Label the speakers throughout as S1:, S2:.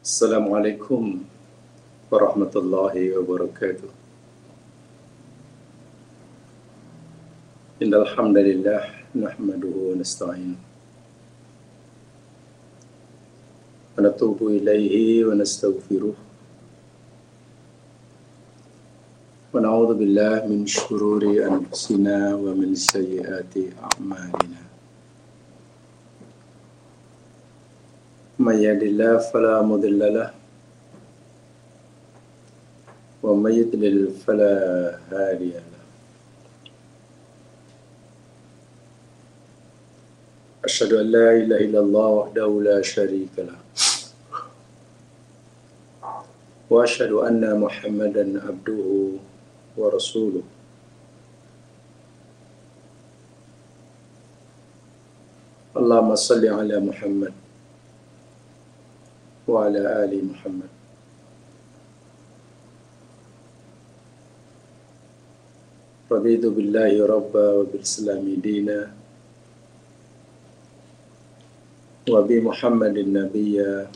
S1: Assalamualaikum warahmatullahi wabarakatuh. Innal hamdalillah nahmaduhu wa nasta'in wa natubu ilaihi wa nastaghfiruh wa na'udzu billahi min syururi anfusina wa min sayyiati a'malina. May yahdihillahu fala mudilla lahu wa may yudlil fala hadiya lahu. Asyhadu an la ilaha illallah wahdahu la syarika lah wa asyhadu anna Muhammadan abduhu wa rasuluh. Allahumma salli ala Muhammad wa ala ali Muhammad. Raditu billahi rabba wa bil islami dina wa bi Muhammadin nabiyya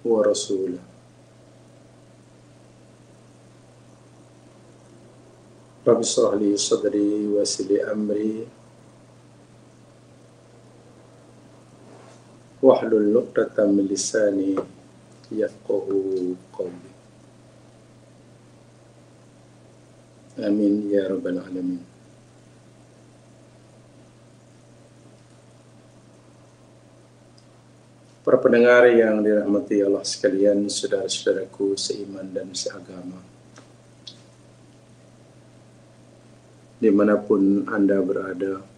S1: wa rasulah. Rabbi shrah li sadri wa yassir li amri wahlul 'uqdatam min lisani yafqahu qawli. Amin ya rabbal alamin. Para pendengar yang dirahmati Allah sekalian, saudara-saudaraku seiman dan seagama, dimanapun Anda berada,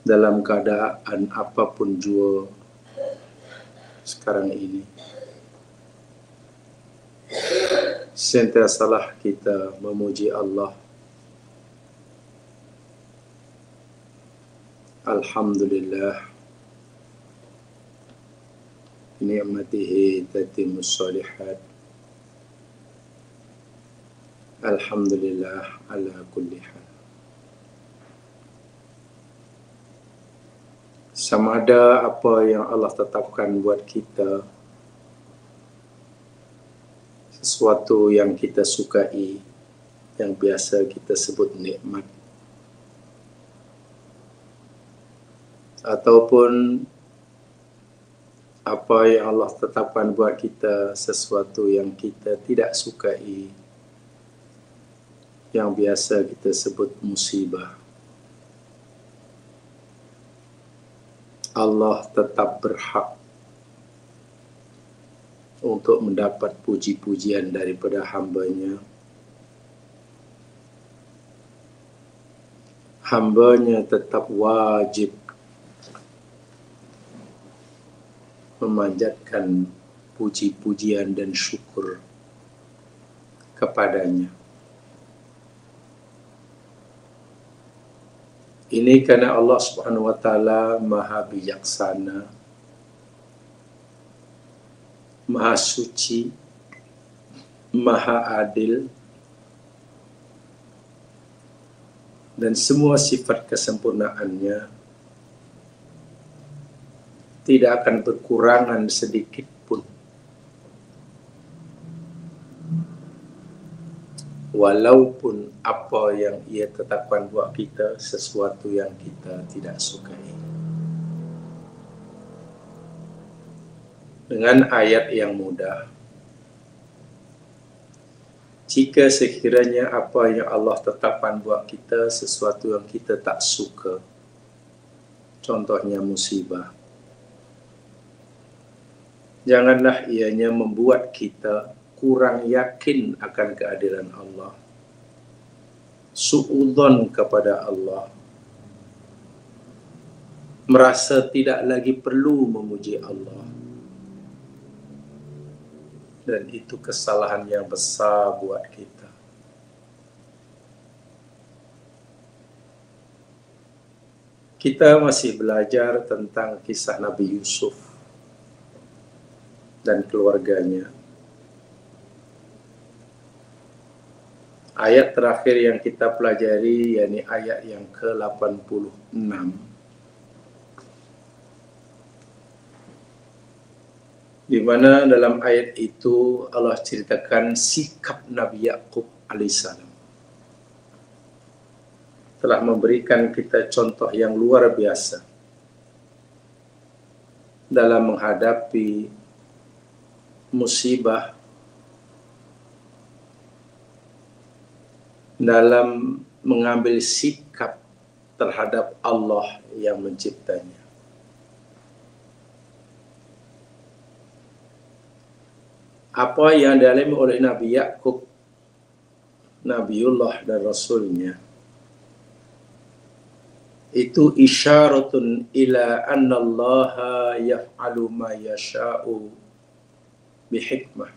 S1: dalam keadaan apapun jua sekarang ini, sentiasalah kita memuji Allah. Alhamdulillah, ni'matihi tatimmus shalihat. Alhamdulillah ala kulli hal. Sama ada apa yang Allah tetapkan buat kita, sesuatu yang kita sukai, yang biasa kita sebut nikmat, ataupun apa yang Allah tetapkan buat kita, sesuatu yang kita tidak sukai, yang biasa kita sebut musibah, Allah tetap berhak untuk mendapat puji-pujian daripada hamba-Nya. Hamba-Nya tetap wajib memanjatkan puji-pujian dan syukur kepadanya. Ini karena Allah Subhanahu wa taala Maha bijaksana, Maha suci, Maha adil, dan semua sifat kesempurnaannya tidak akan berkurangan sedikit pun, walaupun apa yang Ia tetapkan buat kita sesuatu yang kita tidak sukai. Dengan ayat yang mudah, jika sekiranya apa yang Allah tetapkan buat kita sesuatu yang kita tak suka, contohnya musibah, janganlah ianya membuat kita kurang yakin akan keadilan Allah, suudzon kepada Allah, merasa tidak lagi perlu memuji Allah. Dan itu kesalahan yang besar buat kita. Kita masih belajar tentang kisah Nabi Yusuf dan keluarganya. Ayat terakhir yang kita pelajari, yakni ayat yang ke-86, di mana dalam ayat itu Allah ceritakan sikap Nabi Yakub alaihissalam telah memberikan kita contoh yang luar biasa dalam menghadapi musibah, dalam mengambil sikap terhadap Allah yang menciptanya. Apa yang dialami oleh Nabi Yakub, Nabiullah dan Rasulnya, itu isyaratun ila anna Allah yaf'alu ma yasha'u bihikmah.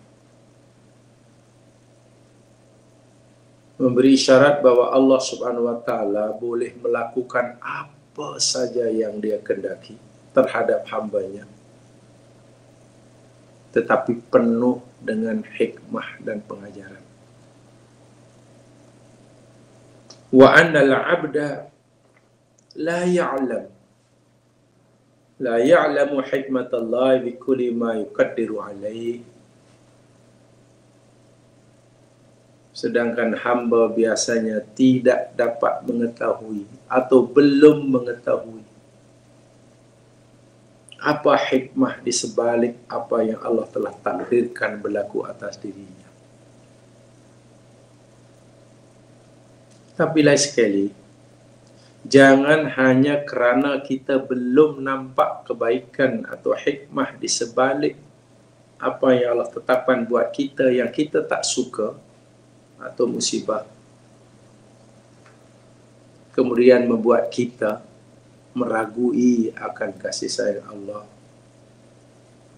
S1: Memberi isyarat bahwa Allah Subhanahu wa taala boleh melakukan apa saja yang Dia kehendaki terhadap hamba-Nya, tetapi penuh dengan hikmah dan pengajaran. Wa annal 'abda la ya'lamu hikmatallahi bi kulli ma yuqaddiru alaihi. Sedangkan hamba biasanya tidak dapat mengetahui atau belum mengetahui apa hikmah di sebalik apa yang Allah telah takdirkan berlaku atas dirinya. Tapi lain sekali, jangan hanya kerana kita belum nampak kebaikan atau hikmah di sebalik apa yang Allah tetapkan buat kita yang kita tak suka atau musibah, kemudian membuat kita meragui akan kasih sayang Allah,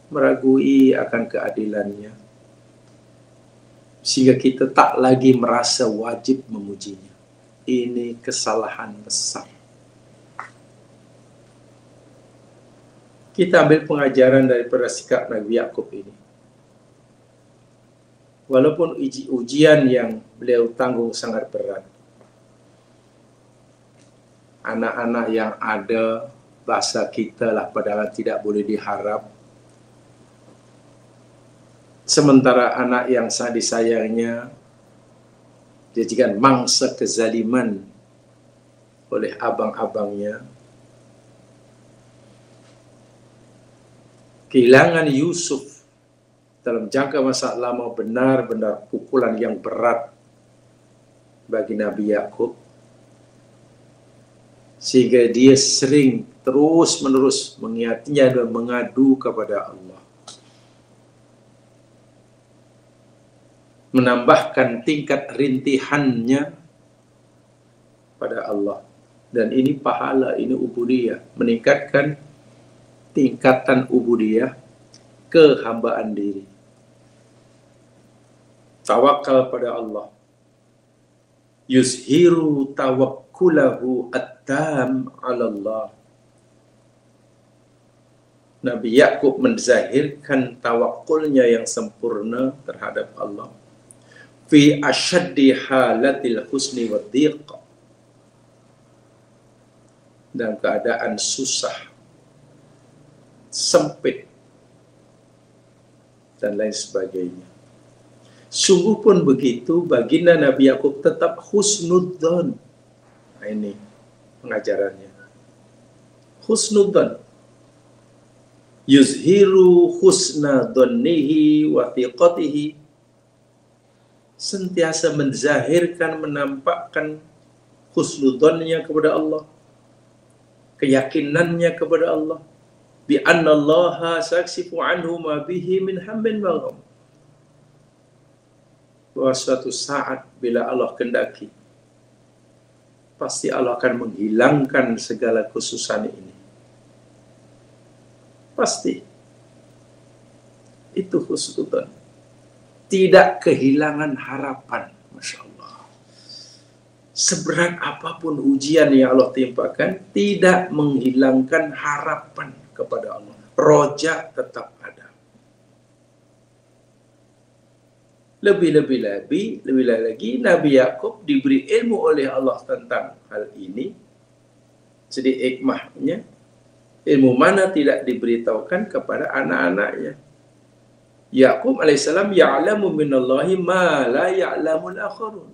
S1: meragui akan keadilannya, sehingga kita tak lagi merasa wajib memujinya. Ini kesalahan besar. Kita ambil pengajaran daripada sikap Nabi Yakub ini. Walaupun ujian yang beliau tanggung sangat berat, anak-anak yang ada, bahasa kita lah padahal tidak boleh diharap. Sementara anak yang sangat disayangnya dijadikan mangsa kezaliman oleh abang-abangnya. Kehilangan Yusuf dalam jangka masa lama benar-benar pukulan yang berat bagi Nabi Yakub, sehingga dia sering terus-menerus mengingatnya dan mengadu kepada Allah, menambahkan tingkat rintihannya pada Allah. Dan ini pahala, ini ubudiyah, meningkatkan tingkatan ubudiyah, kehambaan diri, tawakal pada Allah, yuzhiru tawakkulahu at-tam 'ala Allah. Nabi Yakub menzahirkan tawakulnya yang sempurna terhadap Allah fi asyaddi halatil husni wa dhiq, dalam keadaan susah, sempit, dan lain sebagainya. Sungguh pun begitu, baginda Nabi Yakub tetap husnudzon. Nah, ini pengajarannya. Husnudzon. Yuzhiru husna dhonnihi wa thiqatihi. Sentiasa menzahirkan, menampakkan husnudzonnya kepada Allah, keyakinannya kepada Allah, bi anna Allah saksifu anhu ma bihi min hammin wa gham, bahwa suatu saat bila Allah kehendaki, pasti Allah akan menghilangkan segala kesusahan ini. Pasti. Itu husnudzon. Tidak kehilangan harapan. Masya Allah. Seberat apapun ujian yang Allah timpakan, tidak menghilangkan harapan kepada Allah. Roja tetap ada. Lebih lagi Nabi Yakub diberi ilmu oleh Allah tentang hal ini. Jadi hikmahnya, ilmu mana tidak diberitahukan kepada anak-anaknya. Yaqub alaihissalam ya'lamu minallahi ma la ya'lamul akharun.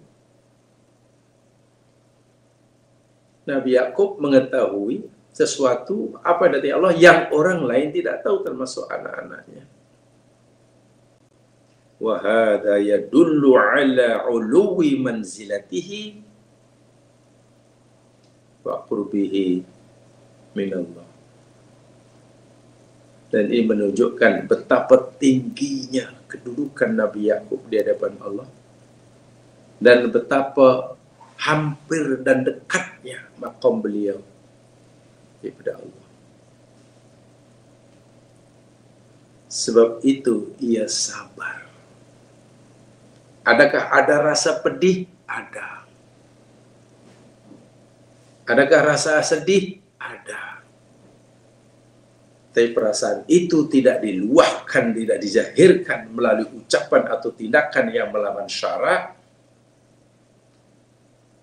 S1: Nabi Yaqub mengetahui sesuatu apa dari Allah yang orang lain tidak tahu, termasuk anak-anaknya. Wa hadza yadullu ala uluwi manzilatihi wa qurbihi minallah. Dan ini menunjukkan betapa tingginya kedudukan Nabi Yaqub di hadapan Allah dan betapa hampir dan dekatnya maqam beliau kepada Allah. Sebab itu ia sabar. Adakah ada rasa pedih? Ada. Adakah rasa sedih? Ada. Tapi perasaan itu tidak diluahkan, tidak dizahirkan melalui ucapan atau tindakan yang melawan syarak.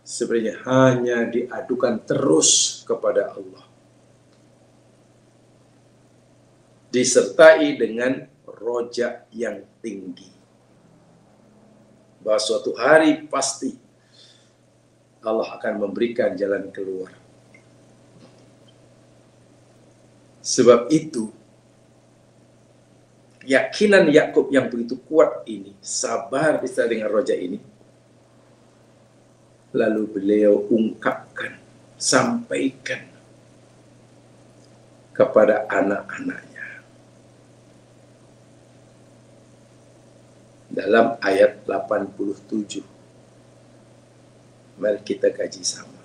S1: Sebenarnya hanya diadukan terus kepada Allah. Disertai dengan rojak yang tinggi. Bahwa suatu hari pasti Allah akan memberikan jalan keluar. Sebab itu, keyakinan Yakub yang begitu kuat ini, sabar disertai dengan rojak ini, lalu beliau ungkapkan, sampaikan kepada anak-anaknya. Dalam ayat 87. Mari kita kaji sama.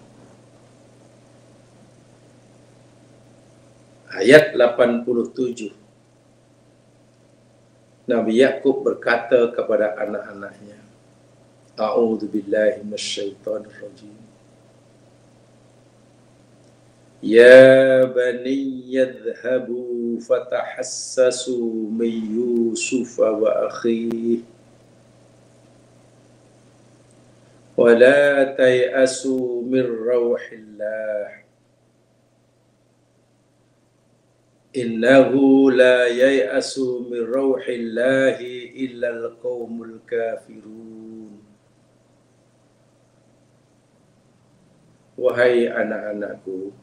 S1: Ayat 87. Nabi Yakub berkata kepada anak-anaknya, A'udzu billahi minasyaitonir rajim. Ya bani yadhhabu fatahassasu min Yusuf wa akhihi wa la tayasu min rauhillah innahu la yayasu min rauhillahi illa al-qaumul kafirun. Wahai anak-anakku,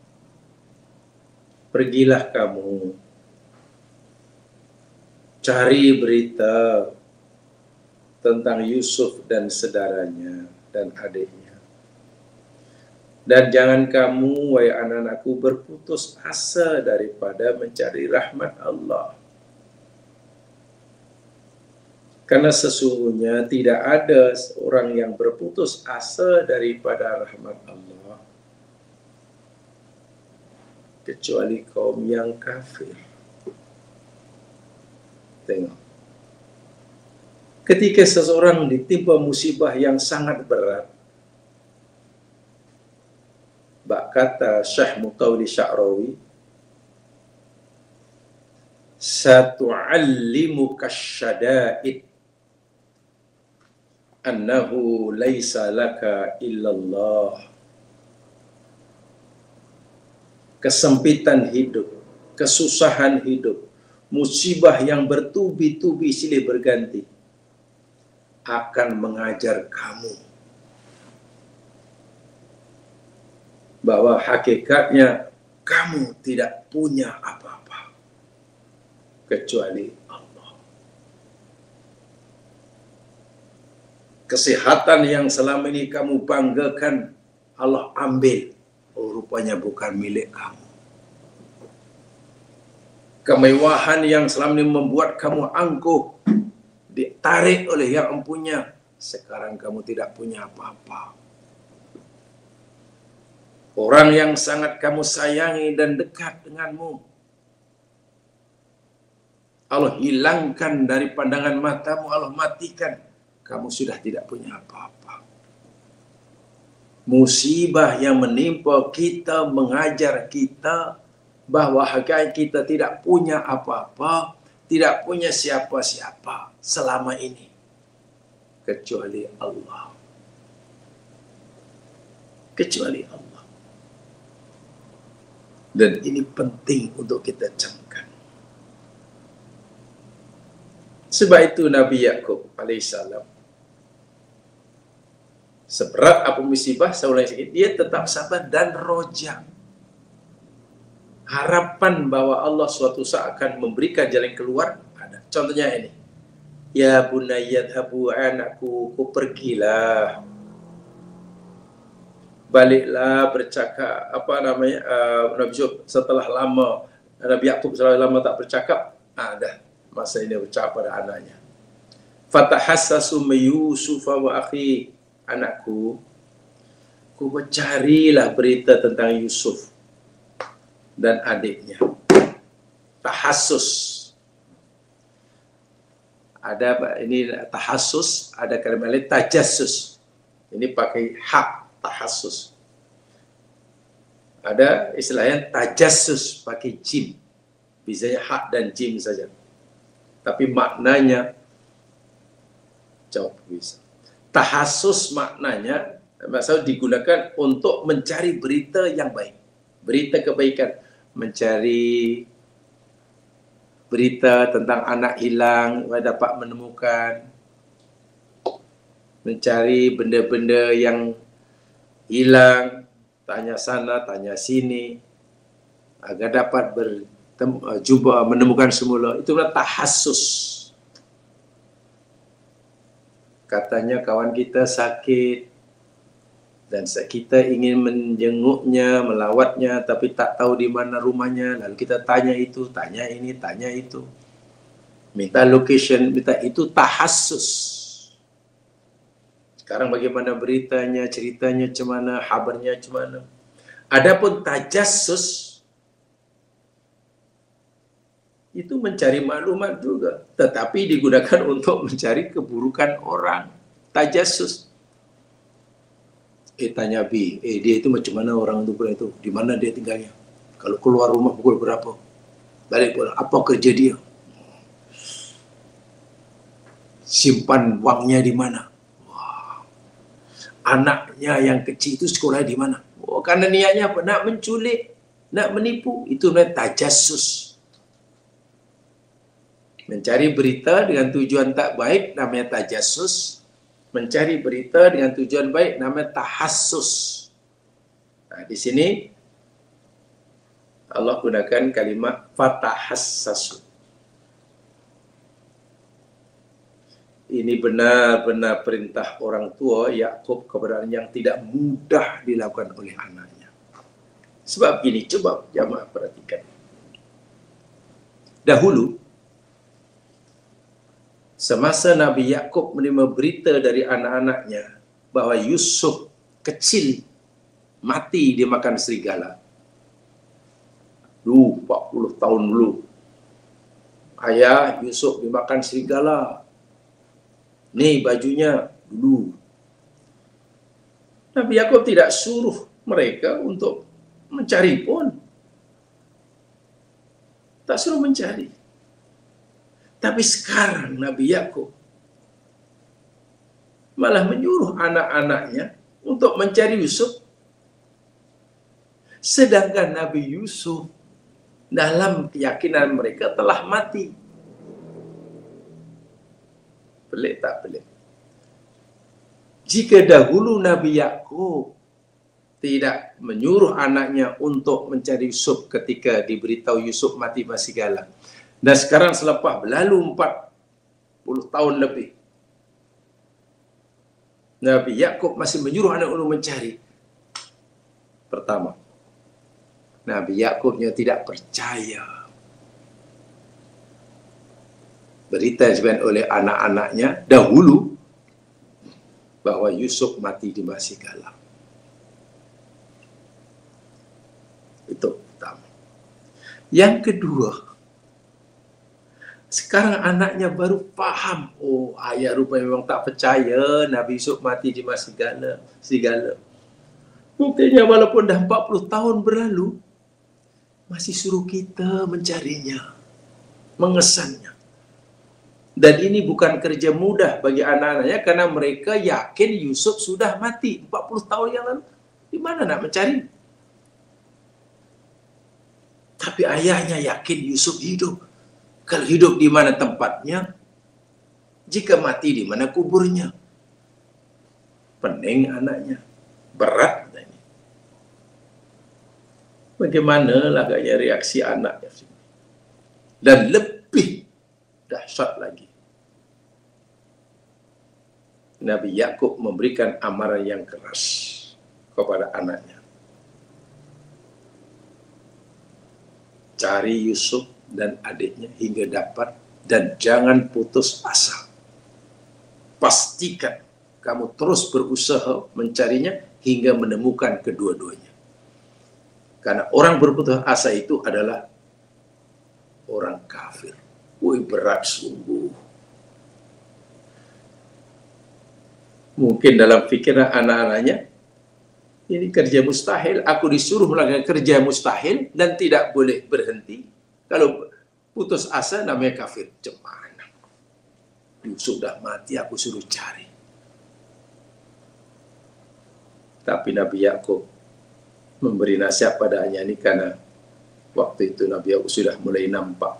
S1: pergilah kamu cari berita tentang Yusuf dan saudaranya dan adiknya. Dan jangan kamu, wahai anak-anakku, berputus asa daripada mencari rahmat Allah. Karena sesungguhnya tidak ada orang yang berputus asa daripada rahmat Allah kecuali kaum yang kafir. Tengok. Ketika seseorang ditimpa musibah yang sangat berat, bak kata Syekh Muqawli Sya'rawi, satu'allimuka syada'id annahu laisa laka illallah. Kesempitan hidup, kesusahan hidup, musibah yang bertubi-tubi silih berganti akan mengajar kamu bahwa hakikatnya kamu tidak punya apa-apa kecuali Allah. Kesehatan yang selama ini kamu banggakan, Allah ambil. Oh, rupanya bukan milik kamu. Kemewahan yang selama ini membuat kamu angkuh, ditarik oleh yang empunya, sekarang kamu tidak punya apa-apa. Orang yang sangat kamu sayangi dan dekat denganmu, Allah hilangkan dari pandangan matamu, Allah matikan, kamu sudah tidak punya apa-apa. Musibah yang menimpa kita mengajar kita bahwa hakikat kita tidak punya apa-apa, tidak punya siapa-siapa selama ini kecuali Allah. Kecuali Allah. Dan ini penting untuk kita camkan. Sebab itu Nabi Yakub alaihissalam, seberat apa musibah, seorang sakit, dia tetap sabar dan roja. Harapan bahwa Allah suatu saat akan memberikan jalan keluar ada. Contohnya ini. Ya bunayyadhabu, anakku, ku pergilah. Baliklah bercakap, Nabi Yusuf setelah lama, Nabi Yakub setelah lama tak bercakap, dah masa ini bercakap pada anaknya. Fatahassasu min Yusuf wa akhi, anakku, ku mencarilah berita tentang Yusuf dan adiknya. Tahassus. Ada ini tahassus, ada kalimat lain tajassus. Ini pakai hak tahassus. Ada istilahnya tajassus pakai jim. Biasanya hak dan jim saja. Tapi maknanya jauh bisa. Tahassus maknanya maksud digunakan untuk mencari berita yang baik. Berita kebaikan, mencari berita tentang anak hilang, dapat menemukan, mencari benda-benda yang hilang, tanya sana, tanya sini, agar dapat jumpa, menemukan semula. Itulah tahassus. Katanya kawan kita sakit, dan kita ingin menjenguknya, melawatnya, tapi tak tahu di mana rumahnya. Lalu kita tanya itu, tanya ini, tanya itu. Minta location, minta itu tahassus. Sekarang bagaimana beritanya, ceritanya macam mana, kabarnya macam mana. Adapun tajassus, itu mencari maklumat juga. Tetapi digunakan untuk mencari keburukan orang. Tajassus. Tanya B, dia itu macam mana orang itu, di mana dia tinggalnya, kalau keluar rumah pukul berapa, balik pulang, apa kerja dia, simpan uangnya di mana, wah, anaknya yang kecil itu sekolah di mana, karena niatnya apa, nak menculik, nak menipu. Itu namanya tajassus. Mencari berita dengan tujuan tak baik namanya tajassus. Mencari berita dengan tujuan baik namanya tahassus. Nah, di sini Allah gunakan kalimat fatahassasu. Ini benar-benar perintah orang tua Yakub kepada yang tidak mudah dilakukan oleh anaknya. Sebab gini, coba jamaah perhatikan. Dahulu, semasa Nabi Yakub menerima berita dari anak-anaknya bahwa Yusuf kecil mati dimakan serigala. 40 tahun dulu. Ayah Yusuf dimakan serigala. Nih bajunya dulu. Nabi Yakub tidak suruh mereka untuk mencari pun. Tak suruh mencari. Tapi sekarang Nabi Yakub malah menyuruh anak-anaknya untuk mencari Yusuf. Sedangkan Nabi Yusuf dalam keyakinan mereka telah mati. Pelik tak pelik? Jika dahulu Nabi Yakub tidak menyuruh anaknya untuk mencari Yusuf ketika diberitahu Yusuf mati masih galak. Dan sekarang selepas berlalu 40 tahun lebih, Nabi Yakub masih menyuruh anak untuk mencari. Pertama, Nabi Yakubnya tidak percaya berita yang diberikan oleh anak-anaknya dahulu bahwa Yusuf mati di Masigala. Itu pertama. Yang kedua, sekarang anaknya baru paham, oh ayah rupanya memang tak percaya Nabi Yusuf mati di Masigala. Buktinya walaupun dah 40 tahun berlalu, masih suruh kita mencarinya, mengesannya. Dan ini bukan kerja mudah bagi anak-anaknya karena mereka yakin Yusuf sudah mati 40 tahun yang lalu. Di mana nak mencari? Tapi ayahnya yakin Yusuf hidup. Kalau hidup di mana tempatnya? Jika mati, di mana kuburnya? Pening anaknya. Berat. Bagaimana agaknya reaksi anaknya? Dan lebih dahsyat lagi, Nabi Yakub memberikan amaran yang keras kepada anaknya. Cari Yusuf dan adiknya hingga dapat, dan jangan putus asa. Pastikan kamu terus berusaha mencarinya hingga menemukan kedua-duanya. Karena orang berputus asa itu adalah orang kafir. Wih, berat sungguh. Mungkin dalam pikiran anak-anaknya, ini kerja mustahil, aku disuruh melakukan kerja mustahil dan tidak boleh berhenti. Kalau putus asa namanya kafir. Cemana? Yusuf sudah mati, aku suruh cari. Tapi Nabi Yakub memberi nasihat padanya ini karena waktu itu Nabi Yakub sudah mulai nampak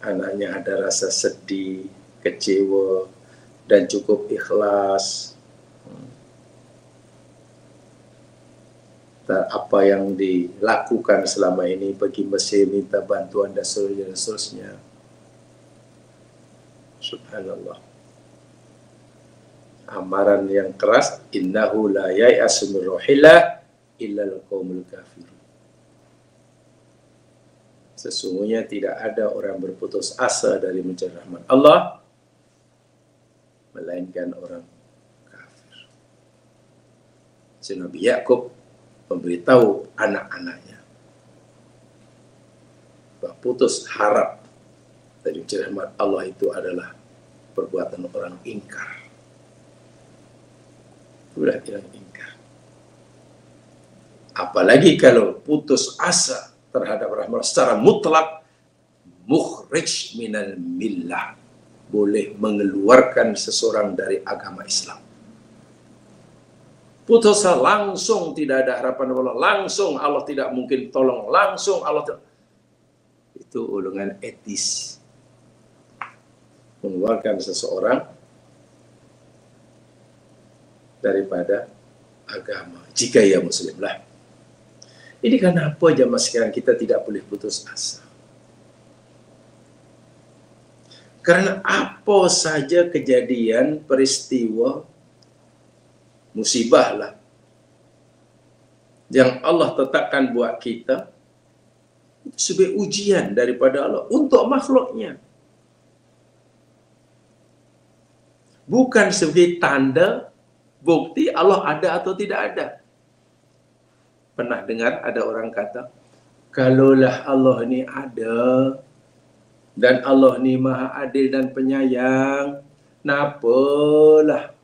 S1: anaknya ada rasa sedih, kecewa, dan cukup ikhlas. Apa yang dilakukan selama ini pergi Mesir minta bantuan dan seterusnya. Subhanallah. Amaran yang keras, innahu la yai'asu min rauhillah illa al-qaumul kafirun. Sesungguhnya tidak ada orang berputus asa dari mencari rahmat Allah melainkan orang kafir. Nabi Yakub memberitahu anak-anaknya bahwa putus harap dari mencari rahmat Allah itu adalah perbuatan orang ingkar. Sudah bilang ingkar. Apalagi kalau putus asa terhadap rahmat secara mutlak, mukhrij minal millah, boleh mengeluarkan seseorang dari agama Islam. Putus asa langsung tidak ada harapan Allah, langsung Allah tidak mungkin tolong, langsung Allah itu ulungan etis, mengeluarkan seseorang daripada agama, jika ia muslim lah. Ini kenapa jamaah sekarang kita tidak boleh putus asa? Karena apa saja kejadian, peristiwa, musibah lah yang Allah tetapkan buat kita itu sebagai ujian daripada Allah untuk makhluknya, bukan sebagai tanda bukti Allah ada atau tidak ada. Pernah dengar ada orang kata, kalaulah Allah ini ada dan Allah ini maha adil dan penyayang, napalah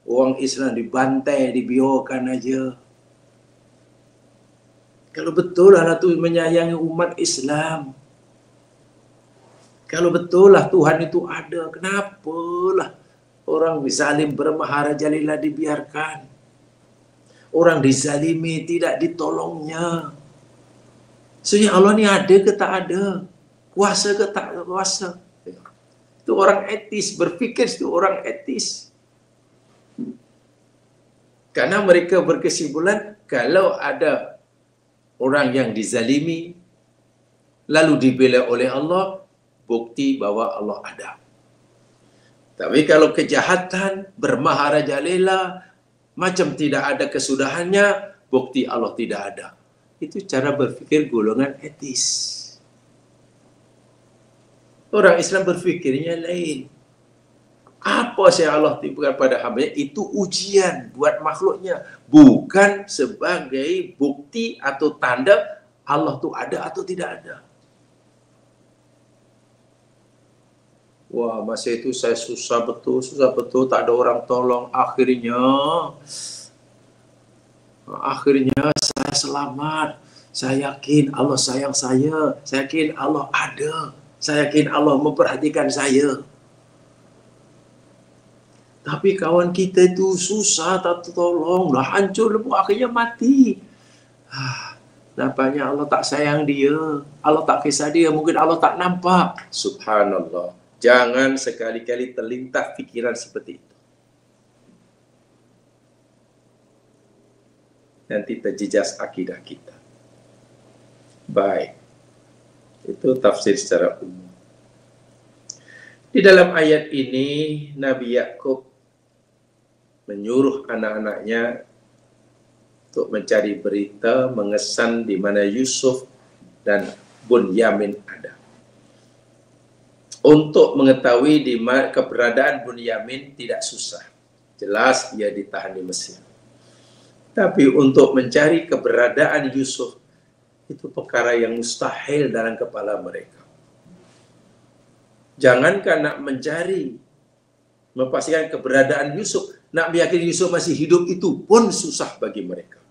S1: orang Islam dibantai, dibiarkan aja. Kalau betul Allah itu menyayangi umat Islam, kalau betul lah Tuhan itu ada, kenapalah orang zalim bermaharajalela dibiarkan? Orang dizalimi tidak ditolongnya. Sebenarnya Allah ni ada ke tak ada? Kuasa ke tak kuasa? Itu orang etis, berfikir itu orang etis. Karena mereka berkesimpulan, kalau ada orang yang dizalimi, lalu dibela oleh Allah, bukti bahwa Allah ada. Tapi kalau kejahatan, bermaharajalela, macam tidak ada kesudahannya, bukti Allah tidak ada. Itu cara berfikir golongan etis. Orang Islam berfikirnya lain. Apa yang Allah timpakan pada hamba-Nya itu ujian buat makhluknya, bukan sebagai bukti atau tanda Allah itu ada atau tidak ada. Wah, masa itu saya susah betul, tak ada orang tolong. Akhirnya saya selamat. Saya yakin Allah sayang saya yakin Allah ada, saya yakin Allah memperhatikan saya. Tapi kawan kita itu susah, tak tolong, lah hancur, akhirnya mati. Nampaknya Allah tak sayang dia, Allah tak kisah dia, mungkin Allah tak nampak. Subhanallah. Jangan sekali-kali terlintas pikiran seperti itu. Nanti terjejas akidah kita. Baik. Itu tafsir secara umum. Di dalam ayat ini, Nabi Yakub menyuruh anak-anaknya untuk mencari berita, mengesan di mana Yusuf dan Bunyamin ada. Untuk mengetahui di mana keberadaan Bunyamin tidak susah. Jelas ia ditahan di Mesir. Tapi untuk mencari keberadaan Yusuf, itu perkara yang mustahil dalam kepala mereka. Jangankan nak mencari, memastikan keberadaan Yusuf, nak meyakini Yusuf masih hidup itu pun susah bagi mereka.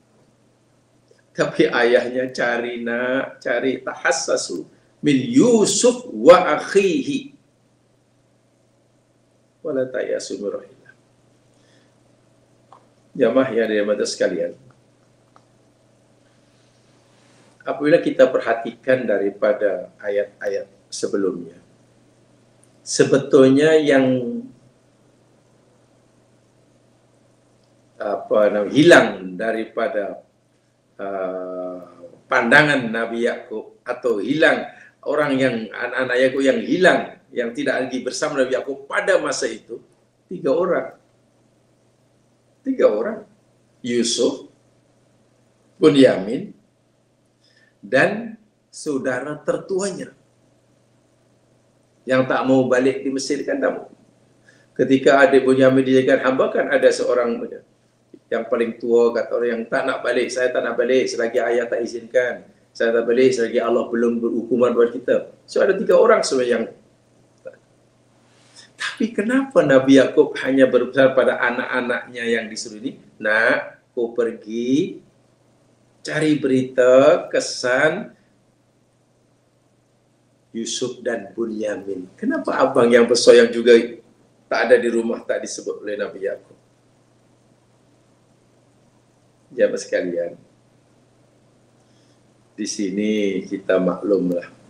S1: Tapi ayahnya cari tahassasu min Yusuf wa akhihi wala tayasu min rahillah. Jamaah yang dirahmati sekalian, apabila kita perhatikan daripada ayat-ayat sebelumnya, sebetulnya yang hilang daripada pandangan Nabi Yakub, atau hilang orang yang anak-anak Yakub yang hilang, yang tidak lagi bersama Nabi Yakub pada masa itu, 3 orang. 3 orang. Yusuf, Bunyamin, dan saudara tertuanya. Yang tak mau balik di Mesir kan tak mau. Ketika adik Bunyamin dijadikan hamba, kan ada seorang yang paling tua kata orang yang tak nak balik, saya tak nak balik selagi ayah tak izinkan. Saya tak balik selagi Allah belum berhukuman buat kita. So ada 3 orang sebenarnya yang. Tapi kenapa Nabi Yakub hanya berpesan pada anak-anaknya yang disuruh ini? Nak, kau pergi cari berita, kesan Yusuf dan Bunyamin. Kenapa abang yang besar yang juga tak ada di rumah tak disebut oleh Nabi Yakub? Jamaah sekalian, di sini kita maklumlah.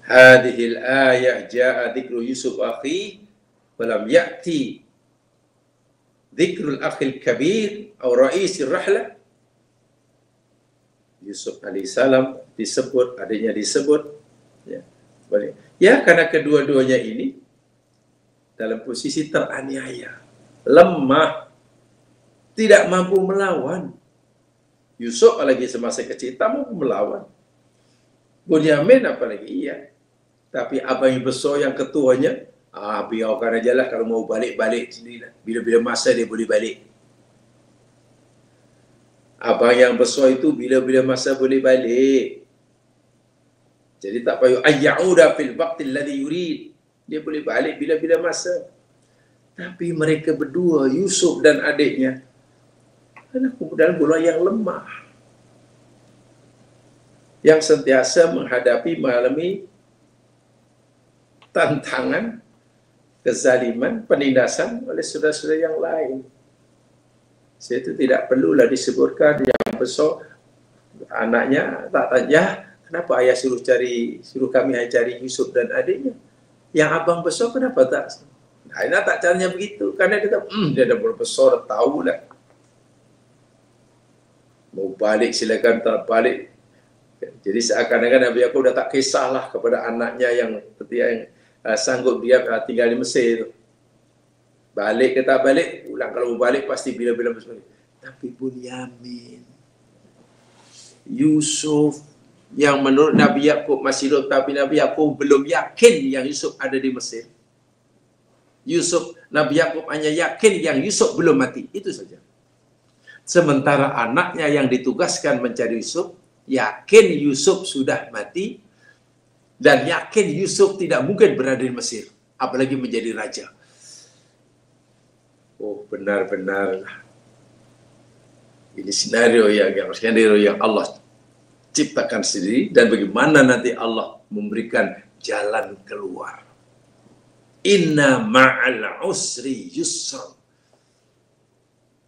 S1: Hadhil ayah ja'a dzikru Yusuf akhi walam ya'ti dzikrul akhil kabir atau raisir rahlah. Yusuf alaihissalam disebut, adanya disebut. Ya, karena kedua-duanya ini dalam posisi teraniaya, lemah, tidak mampu melawan. Yusuf apalagi semasa kecil tak mampu melawan. Bunyamin apalagi iya. Tapi abang yang besar yang ketuanya, biarkan aja lah, kalau mau balik-balik sendiri. Bila-bila masa dia boleh balik. Abang yang besar itu bila-bila masa boleh balik. Jadi tak payah ayyauda fil waqtil ladzi yurid. Dia boleh balik bila-bila masa. Tapi mereka berdua, Yusuf dan adiknya, adalah dalam golongan yang lemah, yang sentiasa mengalami tantangan, kezaliman, penindasan oleh saudara-saudara yang lain. Itu tidak perlulah disebutkan. Yang besar anaknya tak tanya, kenapa ayah suruh kami cari Yusuf dan adiknya? Yang abang besar kenapa tak? Ayah tak caranya begitu, karena dia dah berbesar, tahulah. Mau balik silakan, tak balik. Jadi seakan-akan Nabi Yakub dah tak kisahlah kepada anaknya yang sanggup dia tinggal di Mesir. Balik ke tak balik, pulang. Kalau balik pasti bila-bila balik. Tapi Bunyamin, Yusuf, yang menurut Nabi Yakub masih hidup, tapi Nabi Yakub belum yakin yang Yusuf ada di Mesir. Nabi Yakub hanya yakin yang Yusuf belum mati. Itu saja. Sementara anaknya yang ditugaskan mencari Yusuf, yakin Yusuf sudah mati, dan yakin Yusuf tidak mungkin berada di Mesir, apalagi menjadi raja. Oh, benar-benar ini skenario yang Allah ciptakan sendiri, dan bagaimana nanti Allah memberikan jalan keluar. Inna ma'al usri yusra.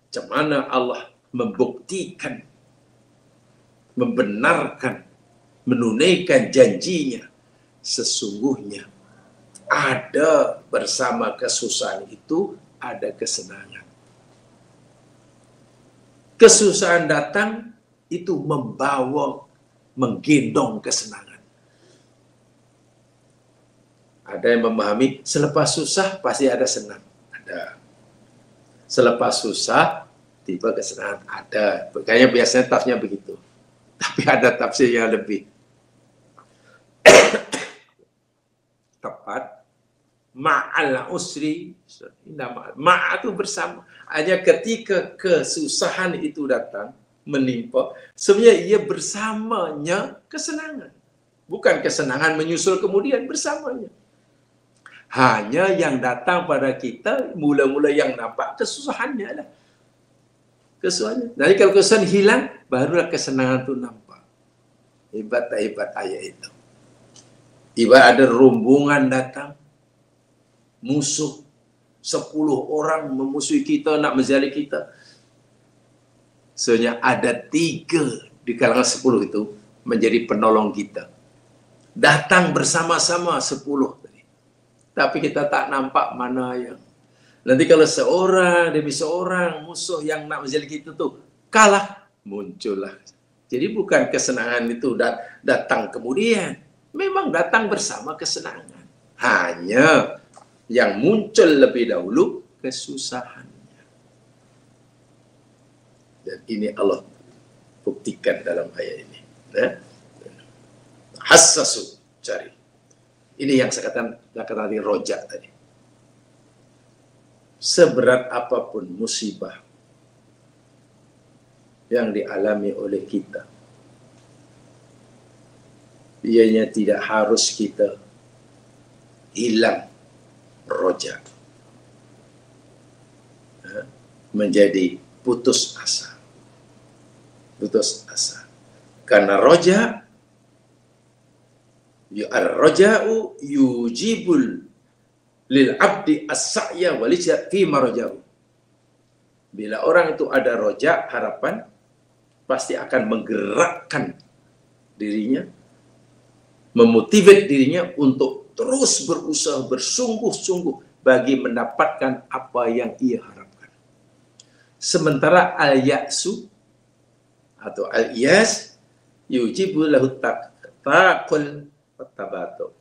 S1: Macam mana Allah membuktikan, membenarkan, menunaikan janjinya sesungguhnya ada bersama kesusahan itu ada kesenangan. Kesusahan datang itu membawa, menggendong kesenangan. Ada yang memahami selepas susah pasti ada senang. Ada. Selepas susah tiba kesenangan. Ada. Kayaknya biasanya tafsirnya begitu. Tapi ada tafsir yang lebih tepat. Ma'al usri, ma'a itu bersama. Hanya ketika kesusahan itu datang, menimpa, sebenarnya ia bersamanya kesenangan. Bukan kesenangan menyusul kemudian, bersamanya. Hanya yang datang pada kita, mula-mula yang nampak kesusahannya lah. Kesusahannya. Jadi kalau kesusahan hilang, barulah kesenangan itu nampak. Hebat tak hebat ayat itu. Ibarat ada rombongan datang, musuh 10 orang memusuhi kita, nak menzalim kita. Sebenarnya ada 3 di kalangan 10 itu menjadi penolong kita. Datang bersama-sama 10 tadi. Tapi kita tak nampak mana yang. Nanti kalau seorang demi seorang musuh yang nak menzalim kita tuh kalah, muncullah. Jadi bukan kesenangan itu datang kemudian. Memang datang bersama kesenangan. Hanya yang muncul lebih dahulu kesusahannya. Dan ini Allah buktikan dalam ayat ini. Hassasu, cari. Ini yang saya katakan tadi rojak tadi. Seberat apapun musibah yang dialami oleh kita, ianya tidak harus kita hilang roja, menjadi putus asa. Putus asa. Karena roja, ar-roja'u yujibul lil abdi as-sa'ya wal ijtihad fi marja'u. Bila orang itu ada roja, harapan, pasti akan menggerakkan dirinya, memotivate dirinya untuk terus berusaha bersungguh-sungguh bagi mendapatkan apa yang ia harapkan. Sementara al-ya'su atau al-iyas yujibu lahu taqul tabatu,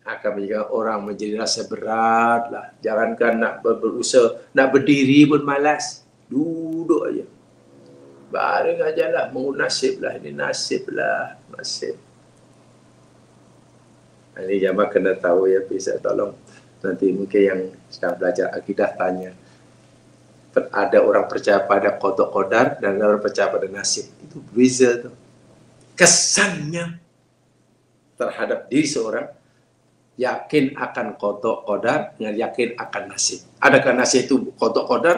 S1: akan menjadikan orang menjadi rasa berat lah. Jangankan nak berusaha, nak berdiri pun malas, duduk aja, baring aja lah, mau nasib lah, ini nasib lah, nasib. Ini jamaah kena tahu ya, bisa tolong nanti mungkin yang sedang belajar akidah tanya, ada orang percaya pada qada qadar dan orang percaya pada nasib, itu beza tuh kesannya terhadap diri seorang. Yakin akan qada qadar dengan yakin akan nasib. Adakah nasib itu qada qadar?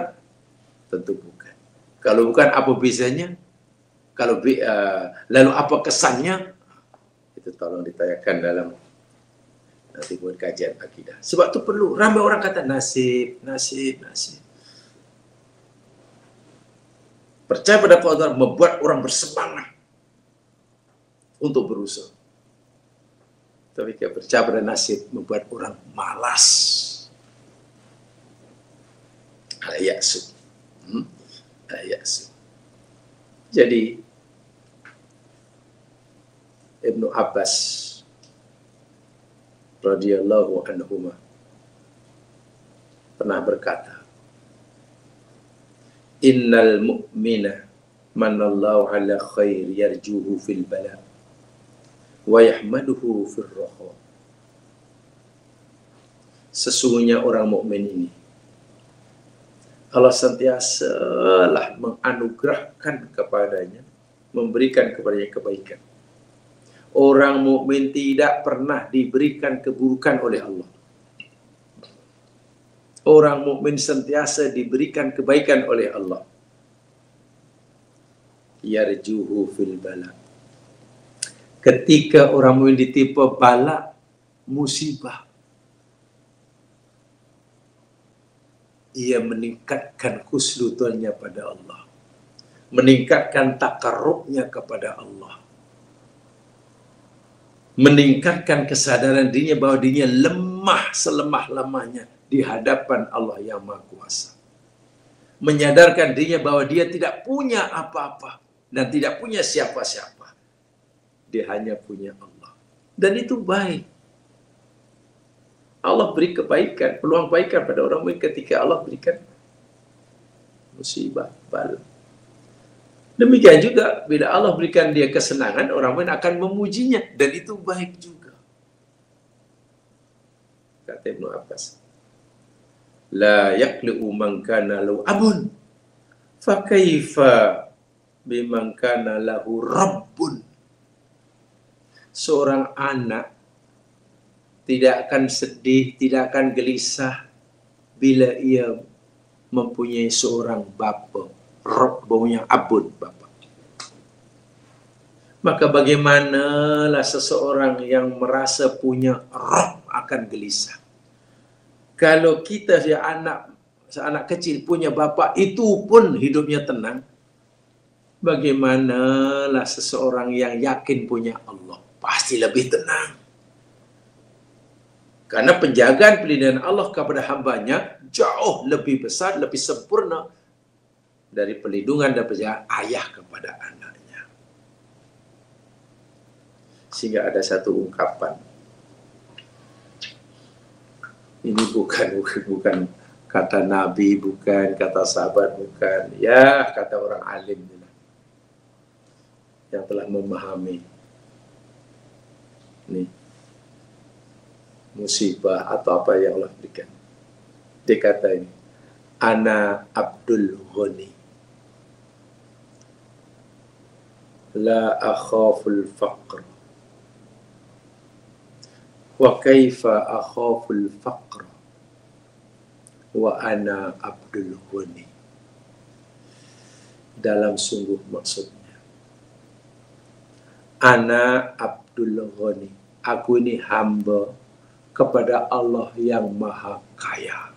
S1: Tentu bukan. Kalau bukan, apa bezanya? Kalau lalu apa kesannya? Itu tolong ditanyakan dalam nanti buat kajian akidah. Sebab itu perlu. Ramai orang kata nasib, nasib, nasib. Percaya pada qadar membuat orang bersemangat untuk berusaha. Tapi kalau percaya pada nasib membuat orang malas. Al-ya'su. Al-ya'su. Jadi Ibnu Abbas radhiyallahu anhuma pernah berkata, innal mu'mina manallahu ala khair yarjuhu fil bala wa yahmaduhu fil raha. Sesungguhnya orang mukmin ini Allah sentiasalah menganugerahkan kepadanya, memberikan kepadanya kebaikan. Orang mukmin tidak pernah diberikan keburukan oleh Allah. Orang mukmin sentiasa diberikan kebaikan oleh Allah. Yarjuhu fil bala. Ketika orang mukmin ditimpa bala, musibah, ia meningkatkan khusnudzonnya pada Allah, meningkatkan takarrubnya kepada Allah. meningkatkan kesadaran dirinya bahwa dirinya lemah selemah-lemahnya di hadapan Allah yang Maha Kuasa. Menyadarkan dirinya bahwa dia tidak punya apa-apa dan tidak punya siapa-siapa. Dia hanya punya Allah. Dan itu baik. Allah beri kebaikan, peluang kebaikan pada orang mukmin ketika Allah berikan musibah, bala. Demikian juga bila Allah berikan dia kesenangan, orang mukmin akan memujinya, dan itu baik juga. Kata Ibnu Abbas, la yaqli'u man kana lahu abun fa kaifa biman kana lahu rabbun. Seorang anak tidak akan sedih, tidak akan gelisah bila ia mempunyai seorang bapa, Rabbnya abun, bapa. Maka bagaimanalah seseorang yang merasa punya Rabb akan gelisah. Kalau kita seanak kecil punya bapa, itu pun hidupnya tenang. Bagaimanalah seseorang yang yakin punya Allah, pasti lebih tenang. Karena penjagaan pelindungan Allah kepada hambanya jauh lebih besar, lebih sempurna dari pelindungan dan penjagaan ayah kepada anaknya. Sehingga ada satu ungkapan. Ini bukan kata Nabi, bukan kata sahabat, bukan. Ya, kata orang alim yang telah memahami nih musibah atau apa yang Allah berikan. Dia kata ini, ana Abdul Ghani, la akhaful faqr, wa kaifa akhaful faqr wa ana Abdul Ghani. Dalam sungguh maksudnya, ana Abdul Ghani, aku ini hamba kepada Allah yang Maha Kaya.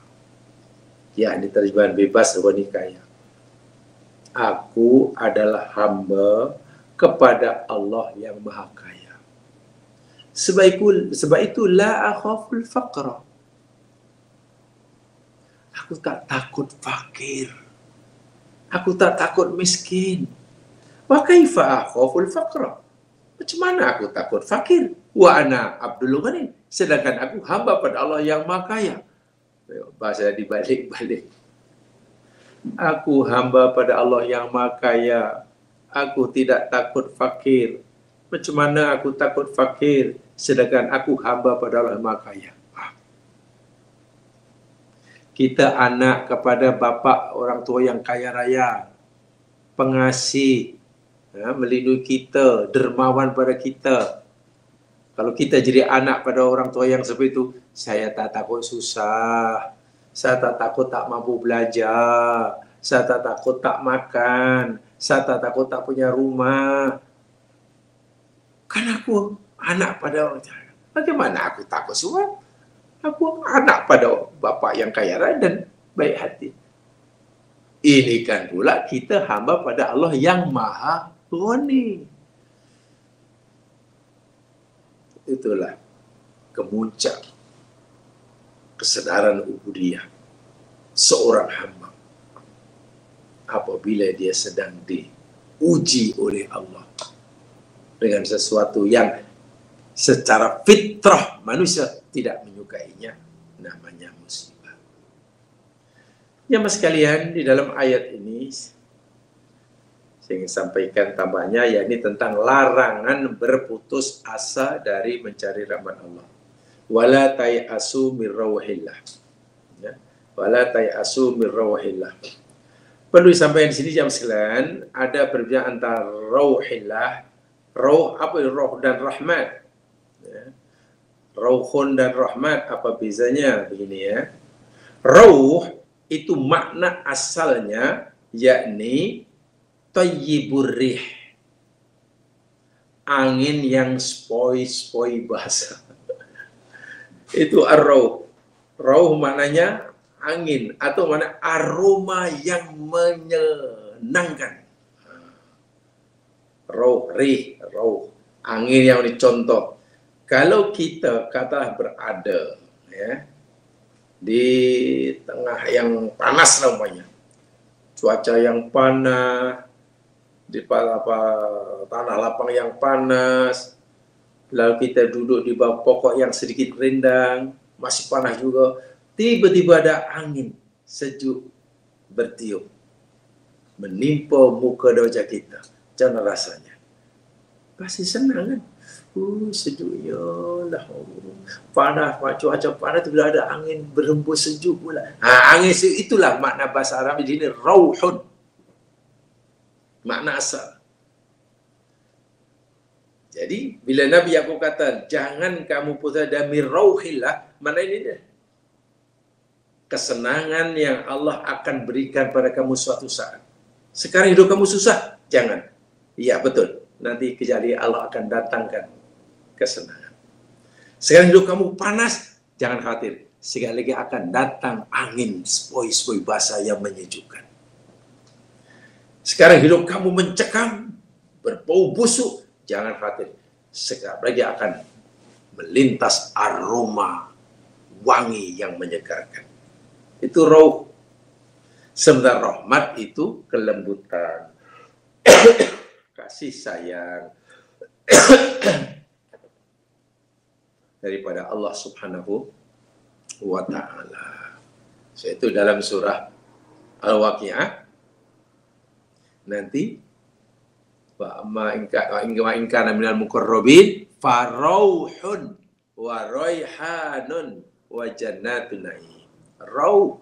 S1: Ya, ini terjemahan bebas Ghani kaya. Aku adalah hamba kepada Allah yang Maha Kaya. Sebab itu la akhaful faqra. Aku tak takut fakir. Aku tak takut miskin. Wa kaifa akhaful faqra? Macam mana aku takut fakir? Wa ana Abdul Ghani. Sedangkan aku hamba pada Allah yang Maha Kaya. Bahasa dibalik-balik. Aku hamba pada Allah yang Maha Kaya. Aku tidak takut fakir. Macam mana aku takut fakir? Sedangkan aku hamba pada Allah yang Maha Kaya. Kita anak kepada bapa orang tua yang kaya raya, pengasih, melindungi kita, dermawan pada kita. Kalau kita jadi anak pada orang tua yang seperti itu, saya tak takut susah, saya tak takut tak mampu belajar, saya tak takut tak makan, saya tak takut tak punya rumah. Kan aku anak pada orang tua. Bagaimana aku takut semua? Aku anak pada bapa yang kaya raya dan baik hati. Ini kan pula kita hamba pada Allah yang Maha Ghani. Itulah kemuncak kesadaran ubudiyah seorang hamba apabila dia sedang diuji oleh Allah dengan sesuatu yang secara fitrah manusia tidak menyukainya, namanya musibah. Jemaah sekalian, di dalam ayat ini saya ingin sampaikan tambahnya, yakni tentang larangan berputus asa dari mencari rahmat Allah. Wala tai'asu min rawahillah. Ya. Wala tai'asu min rawahillah. Perlu disampaikan di sini jemaah sekalian, ada perbedaan antara rawahillah, rauh apa rauh dan rahmat. Ya. Rauhun dan rahmat, apa bezanya? Begini ya. Rauh itu makna asalnya yakni tayyibur rih, angin yang spoi-spoi bahasa. Itu ar-rauh. Rauh maknanya angin atau mana aroma yang menyenangkan. Rauh, rih, rauh, angin yang dicontoh. Kalau kita katalah berada ya di tengah yang panas namanya, cuaca yang panas, di tanah lapang yang panas, lalu kita duduk di bawah pokok yang sedikit rindang, masih panas juga, tiba-tiba ada angin sejuk bertiup, menimpa muka dan wajah kita. Jangan rasanya. Pasti senang kan? Sejuknya lah. Panas, cuaca panas itu bila ada angin berhembus sejuk pula. Angin itulah makna bahasa Arab di sini, rauhun. Makna asal. Jadi, bila Nabi Yaqub kata, jangan kamu putus dari rauhillah, mana ini dia? Kesenangan yang Allah akan berikan pada kamu suatu saat. Sekarang hidup kamu susah, jangan. Iya, betul. Nanti kejadian Allah akan datangkan kesenangan. Sekarang hidup kamu panas, jangan khawatir. Sekali lagi akan datang angin sepoi-sepoi basah yang menyejukkan. Sekarang hidup kamu mencekam, berbau busuk, jangan khawatir. Sekali lagi akan melintas aroma wangi yang menyegarkan. Itu rauh. Sementara rahmat itu kelembutan, kasih sayang daripada Allah Subhanahu wa ta'ala. Itu dalam surah Al-Waqi'ah. Nanti wa in kana minal muqarrabin farauhun wa raihanun wa jannatun na'im. Rauh.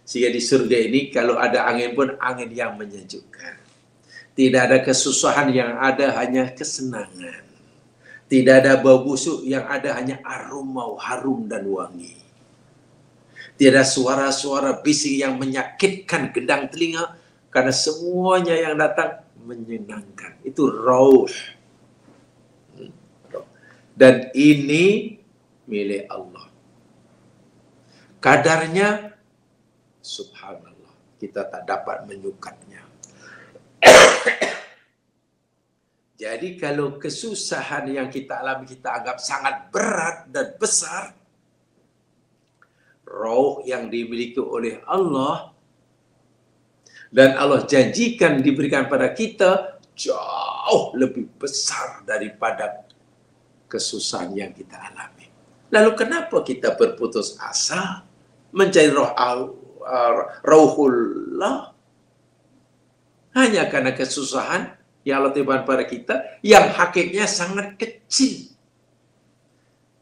S1: Sehingga di surga ini kalau ada angin pun angin yang menyejukkan. Tidak ada kesusahan, yang ada hanya kesenangan. Tidak ada bau busuk, yang ada hanya aroma harum dan wangi. Tidak ada suara-suara bising yang menyakitkan gendang telinga, karena semuanya yang datang menyenangkan. Itu rauh. Dan ini milik Allah. Kadarnya, subhanallah, kita tak dapat menyukatnya. Jadi kalau kesusahan yang kita alami kita anggap sangat berat dan besar, rauh yang dimiliki oleh Allah dan Allah janjikan diberikan pada kita jauh lebih besar daripada kesusahan yang kita alami. Lalu kenapa kita berputus asa mencari rauhullah? Hanya karena kesusahan yang Allah tibakan pada kita yang hakikatnya sangat kecil.